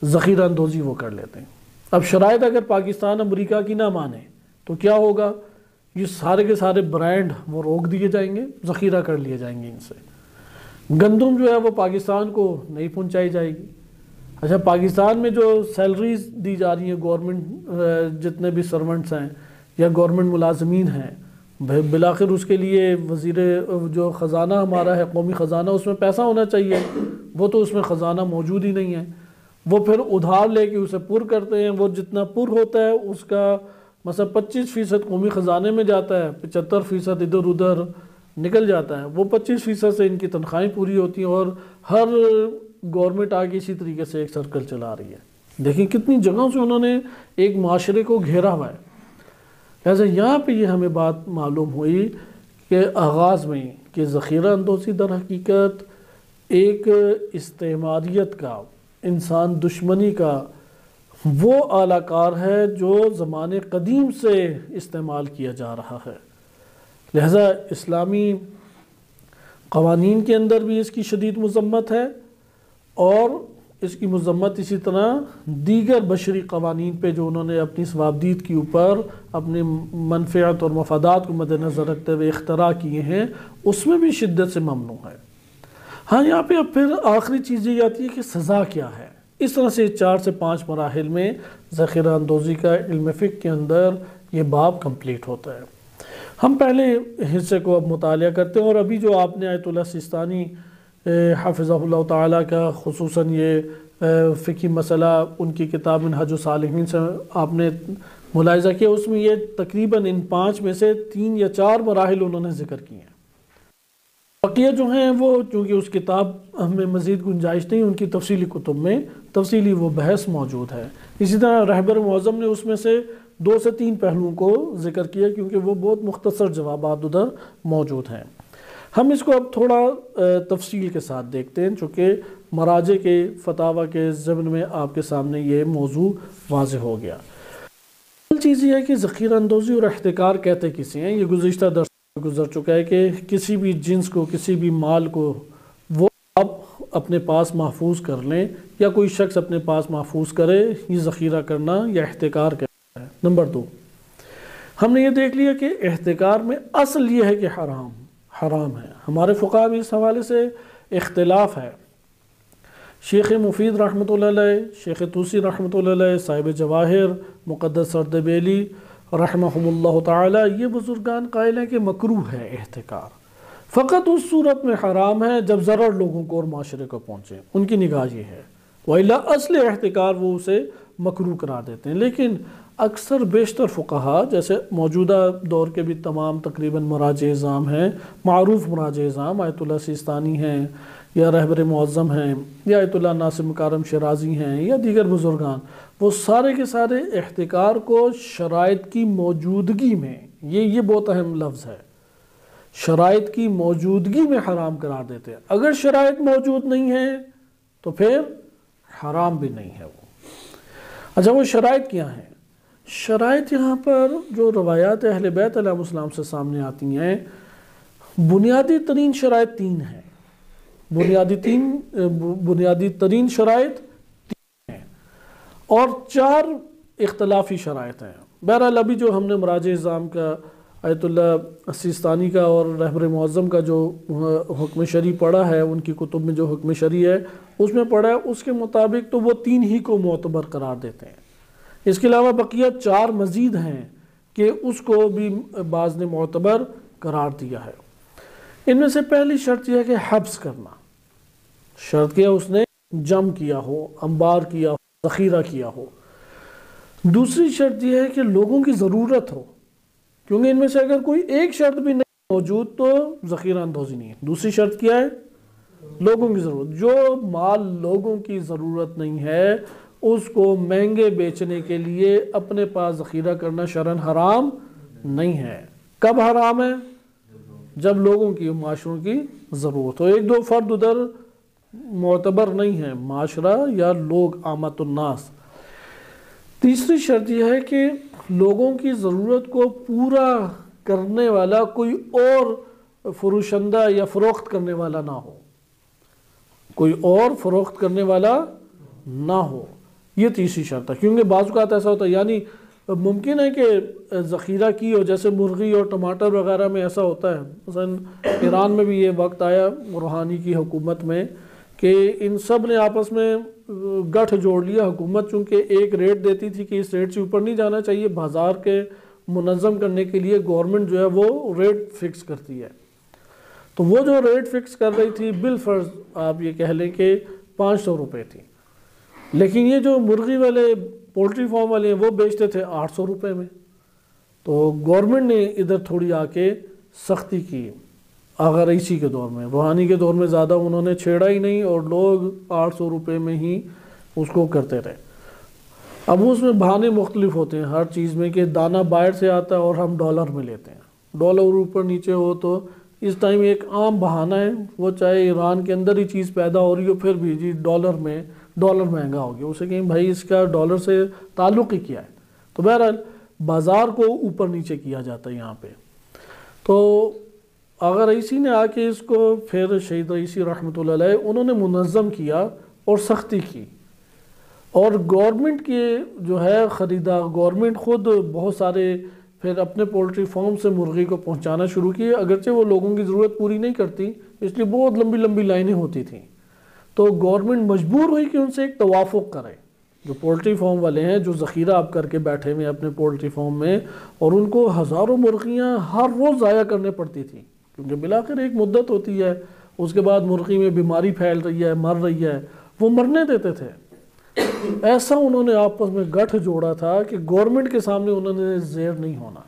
Speaker 1: ذخیرہ اندوزی وہ کر لیتے ہیں۔ اب شرائط اگر پاکستان امریکہ کی نہ مانے تو کیا ہوگا؟ یہ سارے کے سارے برانڈ وہ روک دیے جائیں گے، ذخیرہ کر لیے جائیں گے ان سے۔ گندم جو ہے وہ پاکستان کو نہیں پہنچائی جائے گی۔ اچھا، پاکستان میں جو سیلریز دی جا رہی ہیں گورنمنٹ، جتنے بھی سرونٹس ہیں یا گورنمنٹ ملازمین ہیں، بالآخر اس کے لیے وزیر جو خزانہ ہمارا ہے، قومی خزانہ، اس میں پیسہ ہونا چاہیے، وہ تو اس میں خزانہ موجود ہی نہیں ہے۔ وہ پھر ادھار لے کے اسے پر کرتے ہیں، وہ جتنا پر ہوتا ہے اس کا مثلا 25% قومی خزانے میں جاتا ہے، 75% ادھر ادھر نکل جاتا ہے۔ وہ 25% سے ان کی تنخواہیں پوری ہوتی ہیں، اور ہر گورنمنٹ آگے اسی طریقے سے ایک سرکل چلا رہی ہے۔ دیکھیں کتنی جگہوں سے انہوں نے ایک معاشرے کو گھیرا ہوا ہے۔ لہٰذا یہاں پہ یہ ہمیں بات معلوم ہوئی کہ آغاز میں کہ ذخیرہ اندوزی در حقیقت ایک استعماریت کا، انسان دشمنی کا وہ اعلیٰ کار ہے جو زمانے قدیم سے استعمال کیا جا رہا ہے۔ لہذا اسلامی قوانین کے اندر بھی اس کی شدید مذمت ہے، اور اس کی مذمت اسی طرح دیگر بشری قوانین پہ جو انہوں نے اپنی ثوابدید کے اوپر اپنی منفعت اور مفادات کو مد نظر رکھتے ہوئے اختراع کیے ہیں، اس میں بھی شدت سے ممنوع ہے۔ ہاں، یہاں پہ اب پھر آخری چیز یہ آتی ہے کہ سزا کیا ہے۔ اس طرح سے 4 سے 5 مراحل میں ذخیرہ اندوزی کا علم فقہ کے اندر یہ باب کمپلیٹ ہوتا ہے۔ ہم پہلے حصے کو اب مطالعہ کرتے ہیں، اور ابھی جو آپ نے آیت اللہ سیستانی حفظہ اللہ تعالیٰ کا خصوصاً یہ فقہی مسئلہ ان کی کتاب منہج الصالحین سے آپ نے ملاحظہ کیا، اس میں یہ تقریباً ان 5 میں سے 3 یا 4 مراحل انہوں نے ذکر کیے ہیں۔ بقیہ جو ہیں وہ چونکہ اس کتاب ہمیں مزید گنجائش نہیں، ان کی تفصیلی کتب میں تفصیلی وہ بحث موجود ہے۔ اسی طرح رہبر معظم نے اس میں سے 2 سے 3 پہلوؤں کو ذکر کیا، کیونکہ وہ بہت مختصر جوابات ادھر موجود ہیں۔ ہم اس کو اب تھوڑا تفصیل کے ساتھ دیکھتے ہیں، چونکہ مراجع کے فتاویٰ کے ضمن میں آپ کے سامنے یہ موضوع واضح ہو گیا۔ اصل چیز یہ ہے کہ ذخیرہ اندوزی اور احتکار کہتے کسی ہیں، یہ گزشتہ درس گزر چکا ہے کہ کسی بھی جنس کو، کسی بھی مال کو وہ آپ اپنے پاس محفوظ کر لیں، یا کوئی شخص اپنے پاس محفوظ کرے، یہ ذخیرہ کرنا یا احتکار کرنا ہے۔ نمبر 2، ہم نے یہ دیکھ لیا کہ احتکار میں اصل یہ ہے کہ حرام ہے۔ ہمارے فقہاء میں اس حوالے سے اختلاف ہے۔ شیخ مفید رحمۃ اللہ علیہ، شیخ توسی رحمۃ اللہ علیہ، صاحب جواہر، مقدس اردبیلی رحمہم اللہ تعالی، یہ بزرگان قائل ہیں کہ مکروہ ہے احتکار، فقط اس صورت میں حرام ہے جب ضرر لوگوں کو اور معاشرے کو پہنچے، ان کی نگاہ یہ ہے، وَإِلَّا اصل احتکار وہ اسے مکروہ قرار دیتے ہیں۔ لیکن اکثر بیشتر فقہا، جیسے موجودہ دور کے بھی تمام تقریباً مراجع اعظام ہیں، معروف مراجع اعظام آیت اللہ سیستانی ہیں، یا رہبر معظم ہیں، یا آیت اللہ ناصر مکارم شیرازی ہیں، یا دیگر بزرگان، وہ سارے کے سارے احتکار کو شرائط کی موجودگی میں، یہ بہت اہم لفظ ہے، شرائط کی موجودگی میں حرام قرار دیتے ہیں۔ اگر شرائط موجود نہیں ہیں تو پھر حرام بھی نہیں ہے وہ۔ اچھا، وہ شرائط کیا ہیں؟ شرائط یہاں پر جو روایات اہل بیت علیہ السلام سے سامنے آتی ہیں، بنیادی ترین شرائط 3 ہیں۔ بنیادی ترین شرائط 3 ہیں، اور 4 اختلافی شرائط ہیں۔ بہرحال ابھی جو ہم نے مراجع اعظام کا، آیت اللہ سیستانی کا اور رہبر معظم کا جو حکم شرعی پڑھا ہے، ان کی کتب میں جو حکم شرعی ہے اس میں پڑھا ہے، اس کے مطابق تو وہ 3 ہی کو معتبر قرار دیتے ہیں۔ اس کے علاوہ بقیہ 4 مزید ہیں کہ اس کو بھی بعض نے معتبر قرار دیا ہے۔ ان میں سے پہلی شرط یہ ہے کہ حبس کرنا، شرط کیا اس نے جم کیا ہو، انبار کیا ہو، ذخیرہ کیا ہو۔ دوسری شرط یہ ہے کہ لوگوں کی ضرورت ہو، کیونکہ ان میں سے اگر کوئی ایک شرط بھی نہیں موجود تو ذخیرہ اندوزی نہیں ہے۔ دوسری شرط کیا ہے؟ لوگوں کی ضرورت۔ جو مال لوگوں کی ضرورت نہیں ہے اس کو مہنگے بیچنے کے لیے اپنے پاس ذخیرہ کرنا شرعاً حرام نہیں ہے۔ کب حرام ہے؟ جب لوگوں کی، معاشروں کی ضرورت ہو۔ 1-2 فرد ادھر معتبر نہیں ہے، معاشرہ یا لوگ، عامت الناس۔ تیسری شرط یہ ہے کہ لوگوں کی ضرورت کو پورا کرنے والا کوئی اور فروشندہ یا فروخت کرنے والا نہ ہو، کوئی اور فروخت کرنے والا نہ ہو۔ یہ تیسری شرط ہے، کیونکہ بعض اوقات ایسا ہوتا ہے، یعنی ممکن ہے کہ ذخیرہ کی ہو، جیسے مرغی اور ٹماٹر وغیرہ میں ایسا ہوتا ہے. مثلا ایران میں بھی یہ وقت آیا روحانی کی حکومت میں کہ ان سب نے آپس میں گٹھ جوڑ لیا. حکومت چونکہ ایک ریٹ دیتی تھی کہ اس ریٹ سے اوپر نہیں جانا چاہیے، بازار کے منظم کرنے کے لیے گورنمنٹ جو ہے وہ ریٹ فکس کرتی ہے. تو وہ جو ریٹ فکس کر رہی تھی بالفرض آپ یہ کہہ لیں کہ 500 روپے تھی، لیکن یہ جو مرغی والے پولٹری فارم والے ہیں وہ بیچتے تھے 800 روپے میں. تو گورنمنٹ نے ادھر تھوڑی آ کے سختی کی. آغا رئیسی کے دور میں، روحانی کے دور میں زیادہ انہوں نے چھیڑا ہی نہیں اور لوگ 800 روپے میں ہی اس کو کرتے رہے. اب اس میں بہانے مختلف ہوتے ہیں ہر چیز میں کہ دانہ باہر سے آتا ہے اور ہم ڈالر میں لیتے ہیں. ڈالر اوپر نیچے ہو تو اس ٹائم ایک عام بہانہ ہے، وہ چاہے ایران کے اندر ہی چیز پیدا ہو رہی ہو پھر بھی جی ڈالر مہنگا ہو گیا، اسے کہیں بھائی اس کا ڈالر سے تعلق ہی کیا ہے. تو بہرحال بازار کو اوپر نیچے کیا جاتا ہے یہاں پہ. تو آغا رئیسی نے آ کے اس کو پھر شہید رئیسی رحمۃ اللہ علیہ انہوں نے منظم کیا اور سختی کی. اور گورنمنٹ کے جو ہے خریدار، گورنمنٹ خود بہت سارے پھر اپنے پولٹری فارم سے مرغی کو پہنچانا شروع کیے، اگرچہ وہ لوگوں کی ضرورت پوری نہیں کرتی اس لیے بہت لمبی لمبی لائنیں ہوتی تھیں. تو گورنمنٹ مجبور ہوئی کہ ان سے ایک توافق کرے. جو پولٹری فارم والے ہیں جو ذخیرہ آپ کر کے بیٹھے ہوئے اپنے پولٹری فارم میں، اور ان کو ہزاروں مرغیاں ہر روز ضائع کرنے پڑتی تھیں کیونکہ بالآخر ایک مدت ہوتی ہے، اس کے بعد مرغی میں بیماری پھیل رہی ہے، مر رہی ہے، وہ مرنے دیتے تھے. ایسا انہوں نے آپس میں گٹھ جوڑا تھا کہ گورنمنٹ کے سامنے انہوں نے زیر نہیں ہونا.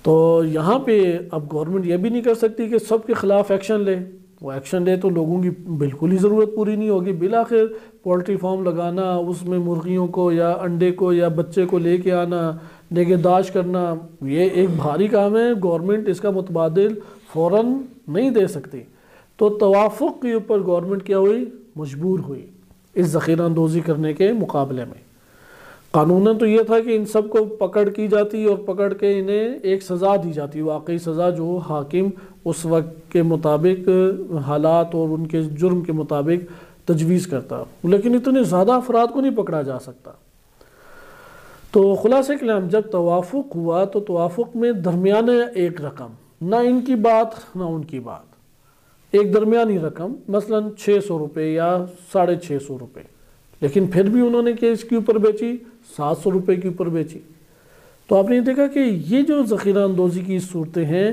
Speaker 1: تو یہاں پہ اب گورنمنٹ یہ بھی نہیں کر سکتی کہ سب کے خلاف ایکشن لے. وہ ایکشن لے تو لوگوں کی بالکل ہی ضرورت پوری نہیں ہوگی. بالآخر پولٹری فارم لگانا، اس میں مرغیوں کو یا انڈے کو یا بچے کو لے کے آنا، نگہداشت کرنا، یہ ایک بھاری کام ہے. گورنمنٹ اس کا متبادل فوراً نہیں دے سکتی. تو توافق کے اوپر گورنمنٹ کیا ہوئی؟ مجبور ہوئی اس ذخیرہ اندوزی کرنے کے مقابلے میں. قانوناً تو یہ تھا کہ ان سب کو پکڑ کی جاتی اور پکڑ کے انہیں ایک سزا دی جاتی، واقعی سزا جو حاکم اس وقت کے مطابق حالات اور ان کے جرم کے مطابق تجویز کرتا. لیکن اتنے زیادہ افراد کو نہیں پکڑا جا سکتا. تو خلاصہ کلام جب توافق ہوا تو توافق میں درمیانے ایک رقم، نہ ان کی بات نہ ان کی بات، ایک درمیانی رقم مثلا 600 روپے یا 650 روپے. لیکن پھر بھی انہوں نے اس کے اوپر بیچی 700 روپے کے اوپر بیچی. تو آپ نے دیکھا کہ یہ جو ذخیرہ اندوزی کی صورتیں ہیں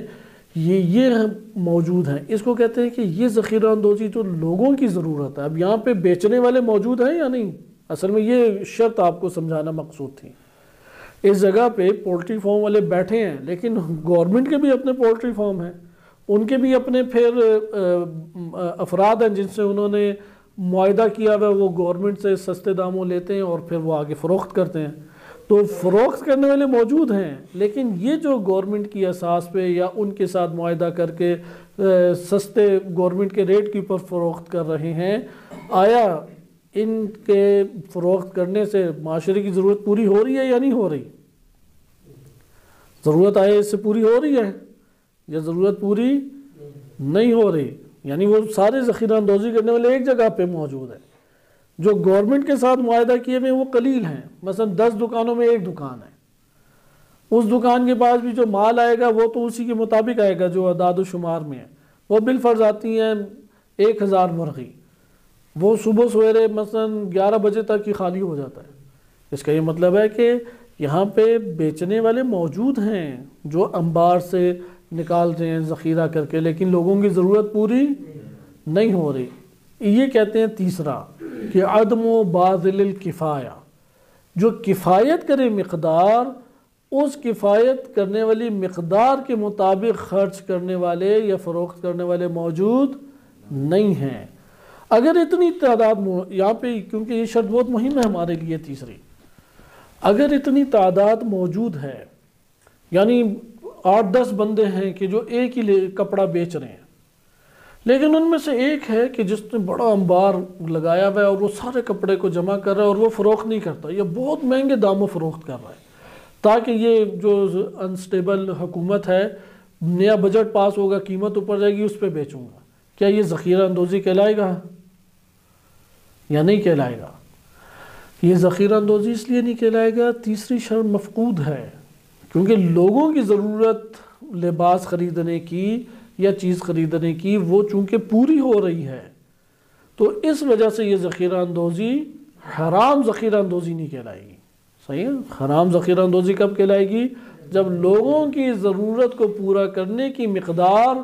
Speaker 1: یہ موجود ہیں. اس کو کہتے ہیں کہ یہ ذخیرہ اندوزی جو لوگوں کی ضرورت ہے. اب یہاں پہ بیچنے والے موجود ہیں یا نہیں؟ اصل میں یہ شرط آپ کو سمجھانا مقصود تھی. اس جگہ پہ پولٹری فارم والے بیٹھے ہیں لیکن گورنمنٹ کے بھی اپنے پولٹری فارم ہیں، ان کے بھی اپنے پھر افراد ہیں جن سے انہوں نے معاہدہ کیا ہوا، وہ گورنمنٹ سے سستے داموں لیتے ہیں اور پھر وہ آگے فروخت کرتے ہیں. تو فروخت کرنے والے موجود ہیں، لیکن یہ جو گورنمنٹ کی اساس پہ یا ان کے ساتھ معاہدہ کر کے سستے گورنمنٹ کے ریٹ کے اوپر فروخت کر رہے ہیں، آیا ان کے فروخت کرنے سے معاشرے کی ضرورت پوری ہو رہی ہے یا نہیں ہو رہی؟ ضرورت آئے اس سے پوری ہو رہی ہے یا ضرورت پوری نہیں ہو رہی؟ یعنی وہ سارے ذخیرہ اندوزی کرنے والے ایک جگہ پہ موجود ہیں. جو گورنمنٹ کے ساتھ معاہدہ کیے ہوئے وہ قلیل ہیں. مثلا 10 دکانوں میں ایک دکان ہے، اس دکان کے پاس بھی جو مال آئے گا وہ تو اسی کے مطابق آئے گا جو اعداد و شمار میں ہے. وہ بالفرض آتی ہیں 1000 مرغی، وہ صبح سویرے مثلا 11 بجے تک ہی خالی ہو جاتا ہے. اس کا یہ مطلب ہے کہ یہاں پہ بیچنے والے موجود ہیں جو انبار سے نکالتے ہیں ذخیرہ کر کے، لیکن لوگوں کی ضرورت پوری نہیں ہو رہی. یہ کہتے ہیں تیسرا کہ عدم و باذل الکفایہ، جو کفایت کرے مقدار، اس کفایت کرنے والی مقدار کے مطابق خرچ کرنے والے یا فروخت کرنے والے موجود نہیں ہیں. اگر اتنی تعداد یہاں پہ، کیونکہ یہ شرط بہت مہم ہے ہمارے لیے تیسری، اگر اتنی تعداد موجود ہے، یعنی 8-10 بندے ہیں کہ جو ایک ہی کپڑا بیچ رہے ہیں، لیکن ان میں سے ایک ہے کہ جس نے بڑا انبار لگایا ہوا ہے اور وہ سارے کپڑے کو جمع کر رہا ہے اور وہ فروخت نہیں کرتا، یہ بہت مہنگے داموں فروخت کر رہا ہے تاکہ یہ جو انسٹیبل حکومت ہے، نیا بجٹ پاس ہوگا، قیمت اوپر جائے گی، اس پہ بیچوں گا. کیا یہ ذخیرہ اندوزی کہلائے گا یا نہیں کہلائے گا؟ یہ ذخیرہ اندوزی اس لیے نہیں کہلائے گا، تیسری شرط مفقود ہے، کیونکہ لوگوں کی ضرورت لباس خریدنے کی یا چیز خریدنے کی وہ چونکہ پوری ہو رہی ہے، تو اس وجہ سے یہ ذخیرہ اندوزی حرام ذخیرہ اندوزی نہیں کہلائے گی۔ صحیح ہے؟ حرام ذخیرہ اندوزی کب کہلائے گی؟ جب لوگوں کی ضرورت کو پورا کرنے کی مقدار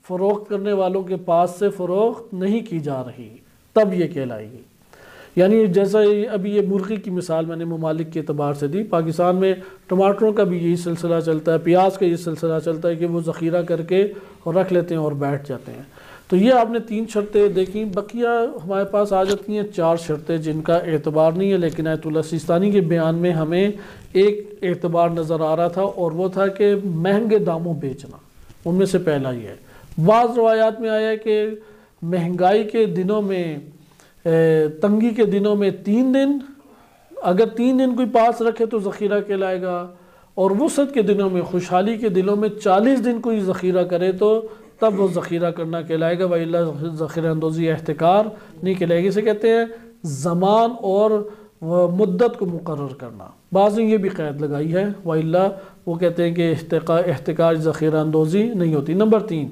Speaker 1: فروخت کرنے والوں کے پاس سے فروخت نہیں کی جا رہی، تب یہ کہلائے گی۔ یعنی جیسا ابھی یہ مرغی کی مثال میں نے ممالک کے اعتبار سے دی، پاکستان میں ٹماٹروں کا بھی یہی سلسلہ چلتا ہے، پیاز کا یہ سلسلہ چلتا ہے کہ وہ ذخیرہ کر کے اور رکھ لیتے ہیں اور بیٹھ جاتے ہیں۔ تو یہ آپ نے 3 شرطیں دیکھیں، بقیہ ہمارے پاس آ جاتی ہیں 4 شرطیں جن کا اعتبار نہیں ہے، لیکن آیت اللہ سیستانی کے بیان میں ہمیں ایک اعتبار نظر آ رہا تھا، اور وہ تھا کہ مہنگے داموں بیچنا، ان میں سے پہلا یہ ہے۔ بعض روایات میں آیا ہے کہ مہنگائی کے دنوں میں، تنگی کے دنوں میں 3 دن، اگر 3 دن کوئی پاس رکھے تو ذخیرہ کہلائے گا، اور وسعت کے دنوں میں، خوشحالی کے دنوں میں 40 دن کوئی ذخیرہ کرے تو تب وہ ذخیرہ کرنا کہلائے گا، وَإِلَّا ذخیرہ اندوزی احتکار نہیں کہلائے گی۔ اسے کہتے ہیں زمان اور مدت کو مقرر کرنا۔ بعض نے یہ بھی قید لگائی ہے، وَإِلَّا وہ کہتے ہیں کہ احتکار ذخیرہ اندوزی نہیں ہوتی۔ نمبر 3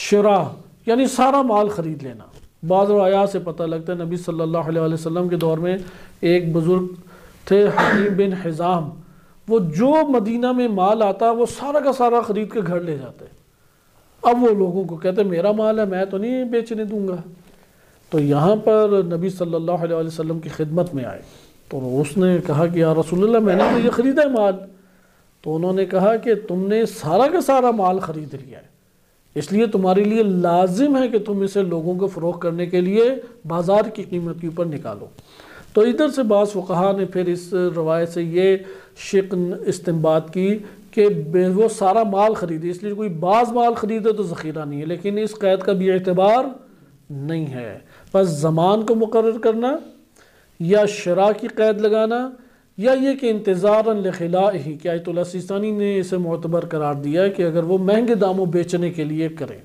Speaker 1: شراء، یعنی سارا مال خرید لینا۔ بعض روایات سے پتہ لگتا ہے نبی صلی اللہ علیہ وسلم کے دور میں ایک بزرگ تھے حکیم بن حزام، وہ جو مدینہ میں مال آتا وہ سارا کا سارا خرید کے گھر لے جاتے۔ اب وہ لوگوں کو کہتے میرا مال ہے، میں تو نہیں بیچنے دوں گا۔ تو یہاں پر نبی صلی اللہ علیہ وسلم کی خدمت میں آئے تو اس نے کہا کہ یا رسول اللہ میں نے تو یہ خریدا ہے مال۔ تو انہوں نے کہا کہ تم نے سارا کا سارا مال خرید لیا ہے، اس لیے تمہارے لیے لازم ہے کہ تم اسے لوگوں کو فروخت کرنے کے لیے بازار کی قیمت کے اوپر نکالو۔ تو ادھر سے بعض فقہا نے پھر اس روایت سے یہ شق استنباط کی کہ وہ سارا مال خریدے، اس لیے کوئی بعض مال خریدے تو ذخیرہ نہیں ہے، لیکن اس قید کا بھی اعتبار نہیں ہے۔ بس زمان کو مقرر کرنا یا شراء کی قید لگانا، یا یہ کہ انتظاراً لخلائہ، کہ آیت اللہ سیستانی نے اسے معتبر قرار دیا ہے کہ اگر وہ مہنگے داموں بیچنے کے لیے کریں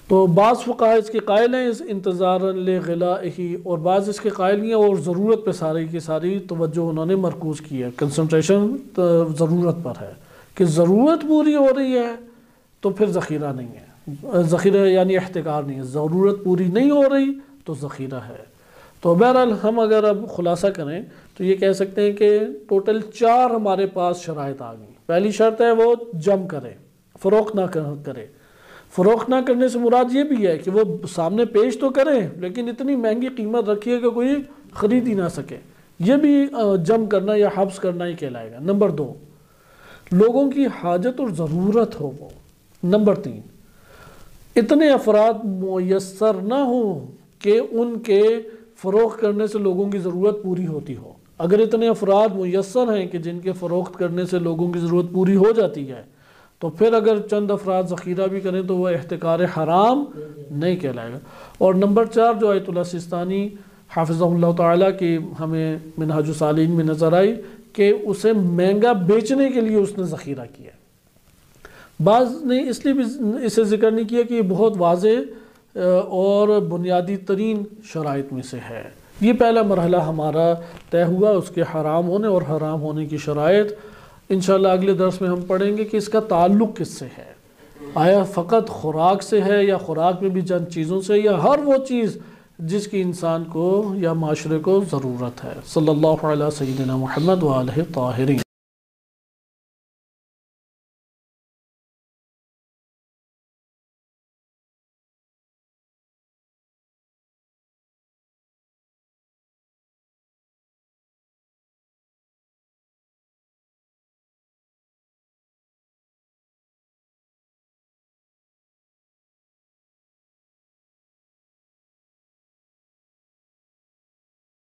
Speaker 1: تو بعض فقہا اس کے قائل ہیں اس انتظاراً لغلائہ، اور بعض اس کے قائل ہیں اور ضرورت پہ ساری کی ساری توجہ انہوں نے مرکوز کی ہے، کنسنٹریشن ضرورت پر ہے کہ ضرورت پوری ہو رہی ہے تو پھر ذخیرہ نہیں ہے، ذخیرہ یعنی احتکار نہیں ہے، ضرورت پوری نہیں ہو رہی تو ذخیرہ ہے۔ تو بہرحال ہم اگر اب خلاصہ کریں تو یہ کہہ سکتے ہیں کہ ٹوٹل 4 ہمارے پاس شرائط آ گئی۔ پہلی شرط ہے وہ جم کرے، فروخت نہ کرے۔ فروخت نہ کرنے سے مراد یہ بھی ہے کہ وہ سامنے پیش تو کریں لیکن اتنی مہنگی قیمت رکھی ہے کہ کوئی خرید ہی نہ سکے، یہ بھی جم کرنا یا حبس کرنا ہی کہلائے گا۔ نمبر 2 لوگوں کی حاجت اور ضرورت ہو وہ۔ نمبر 3 اتنے افراد میسر نہ ہوں کہ ان کے فروخت کرنے سے لوگوں کی ضرورت پوری ہوتی ہو۔ اگر اتنے افراد میسر ہیں کہ جن کے فروخت کرنے سے لوگوں کی ضرورت پوری ہو جاتی ہے تو پھر اگر چند افراد ذخیرہ بھی کریں تو وہ احتکار حرام نہیں کہلائے گا۔ اور نمبر 4 جو آیت اللہ سیستانی حافظہ اللہ تعالیٰ کی ہمیں منہاج الصالحین میں نظر آئی کہ اسے مہنگا بیچنے کے لیے اس نے ذخیرہ کیا۔ بعض نے اس لیے بھی اسے ذکر نہیں کیا کہ یہ بہت واضح اور بنیادی ترین شرائط میں سے ہے۔ یہ پہلا مرحلہ ہمارا طے ہوا اس کے حرام ہونے اور حرام ہونے کی شرائط۔ انشاءاللہ اگلے درس میں ہم پڑھیں گے کہ اس کا تعلق کس سے ہے، آیا فقط خوراک سے ہے یا خوراک میں بھی چند چیزوں سے، یا ہر وہ چیز جس کی انسان کو یا معاشرے کو ضرورت ہے۔ صلی اللہ علیہ سیدنا محمد وآلہ الطاہرین۔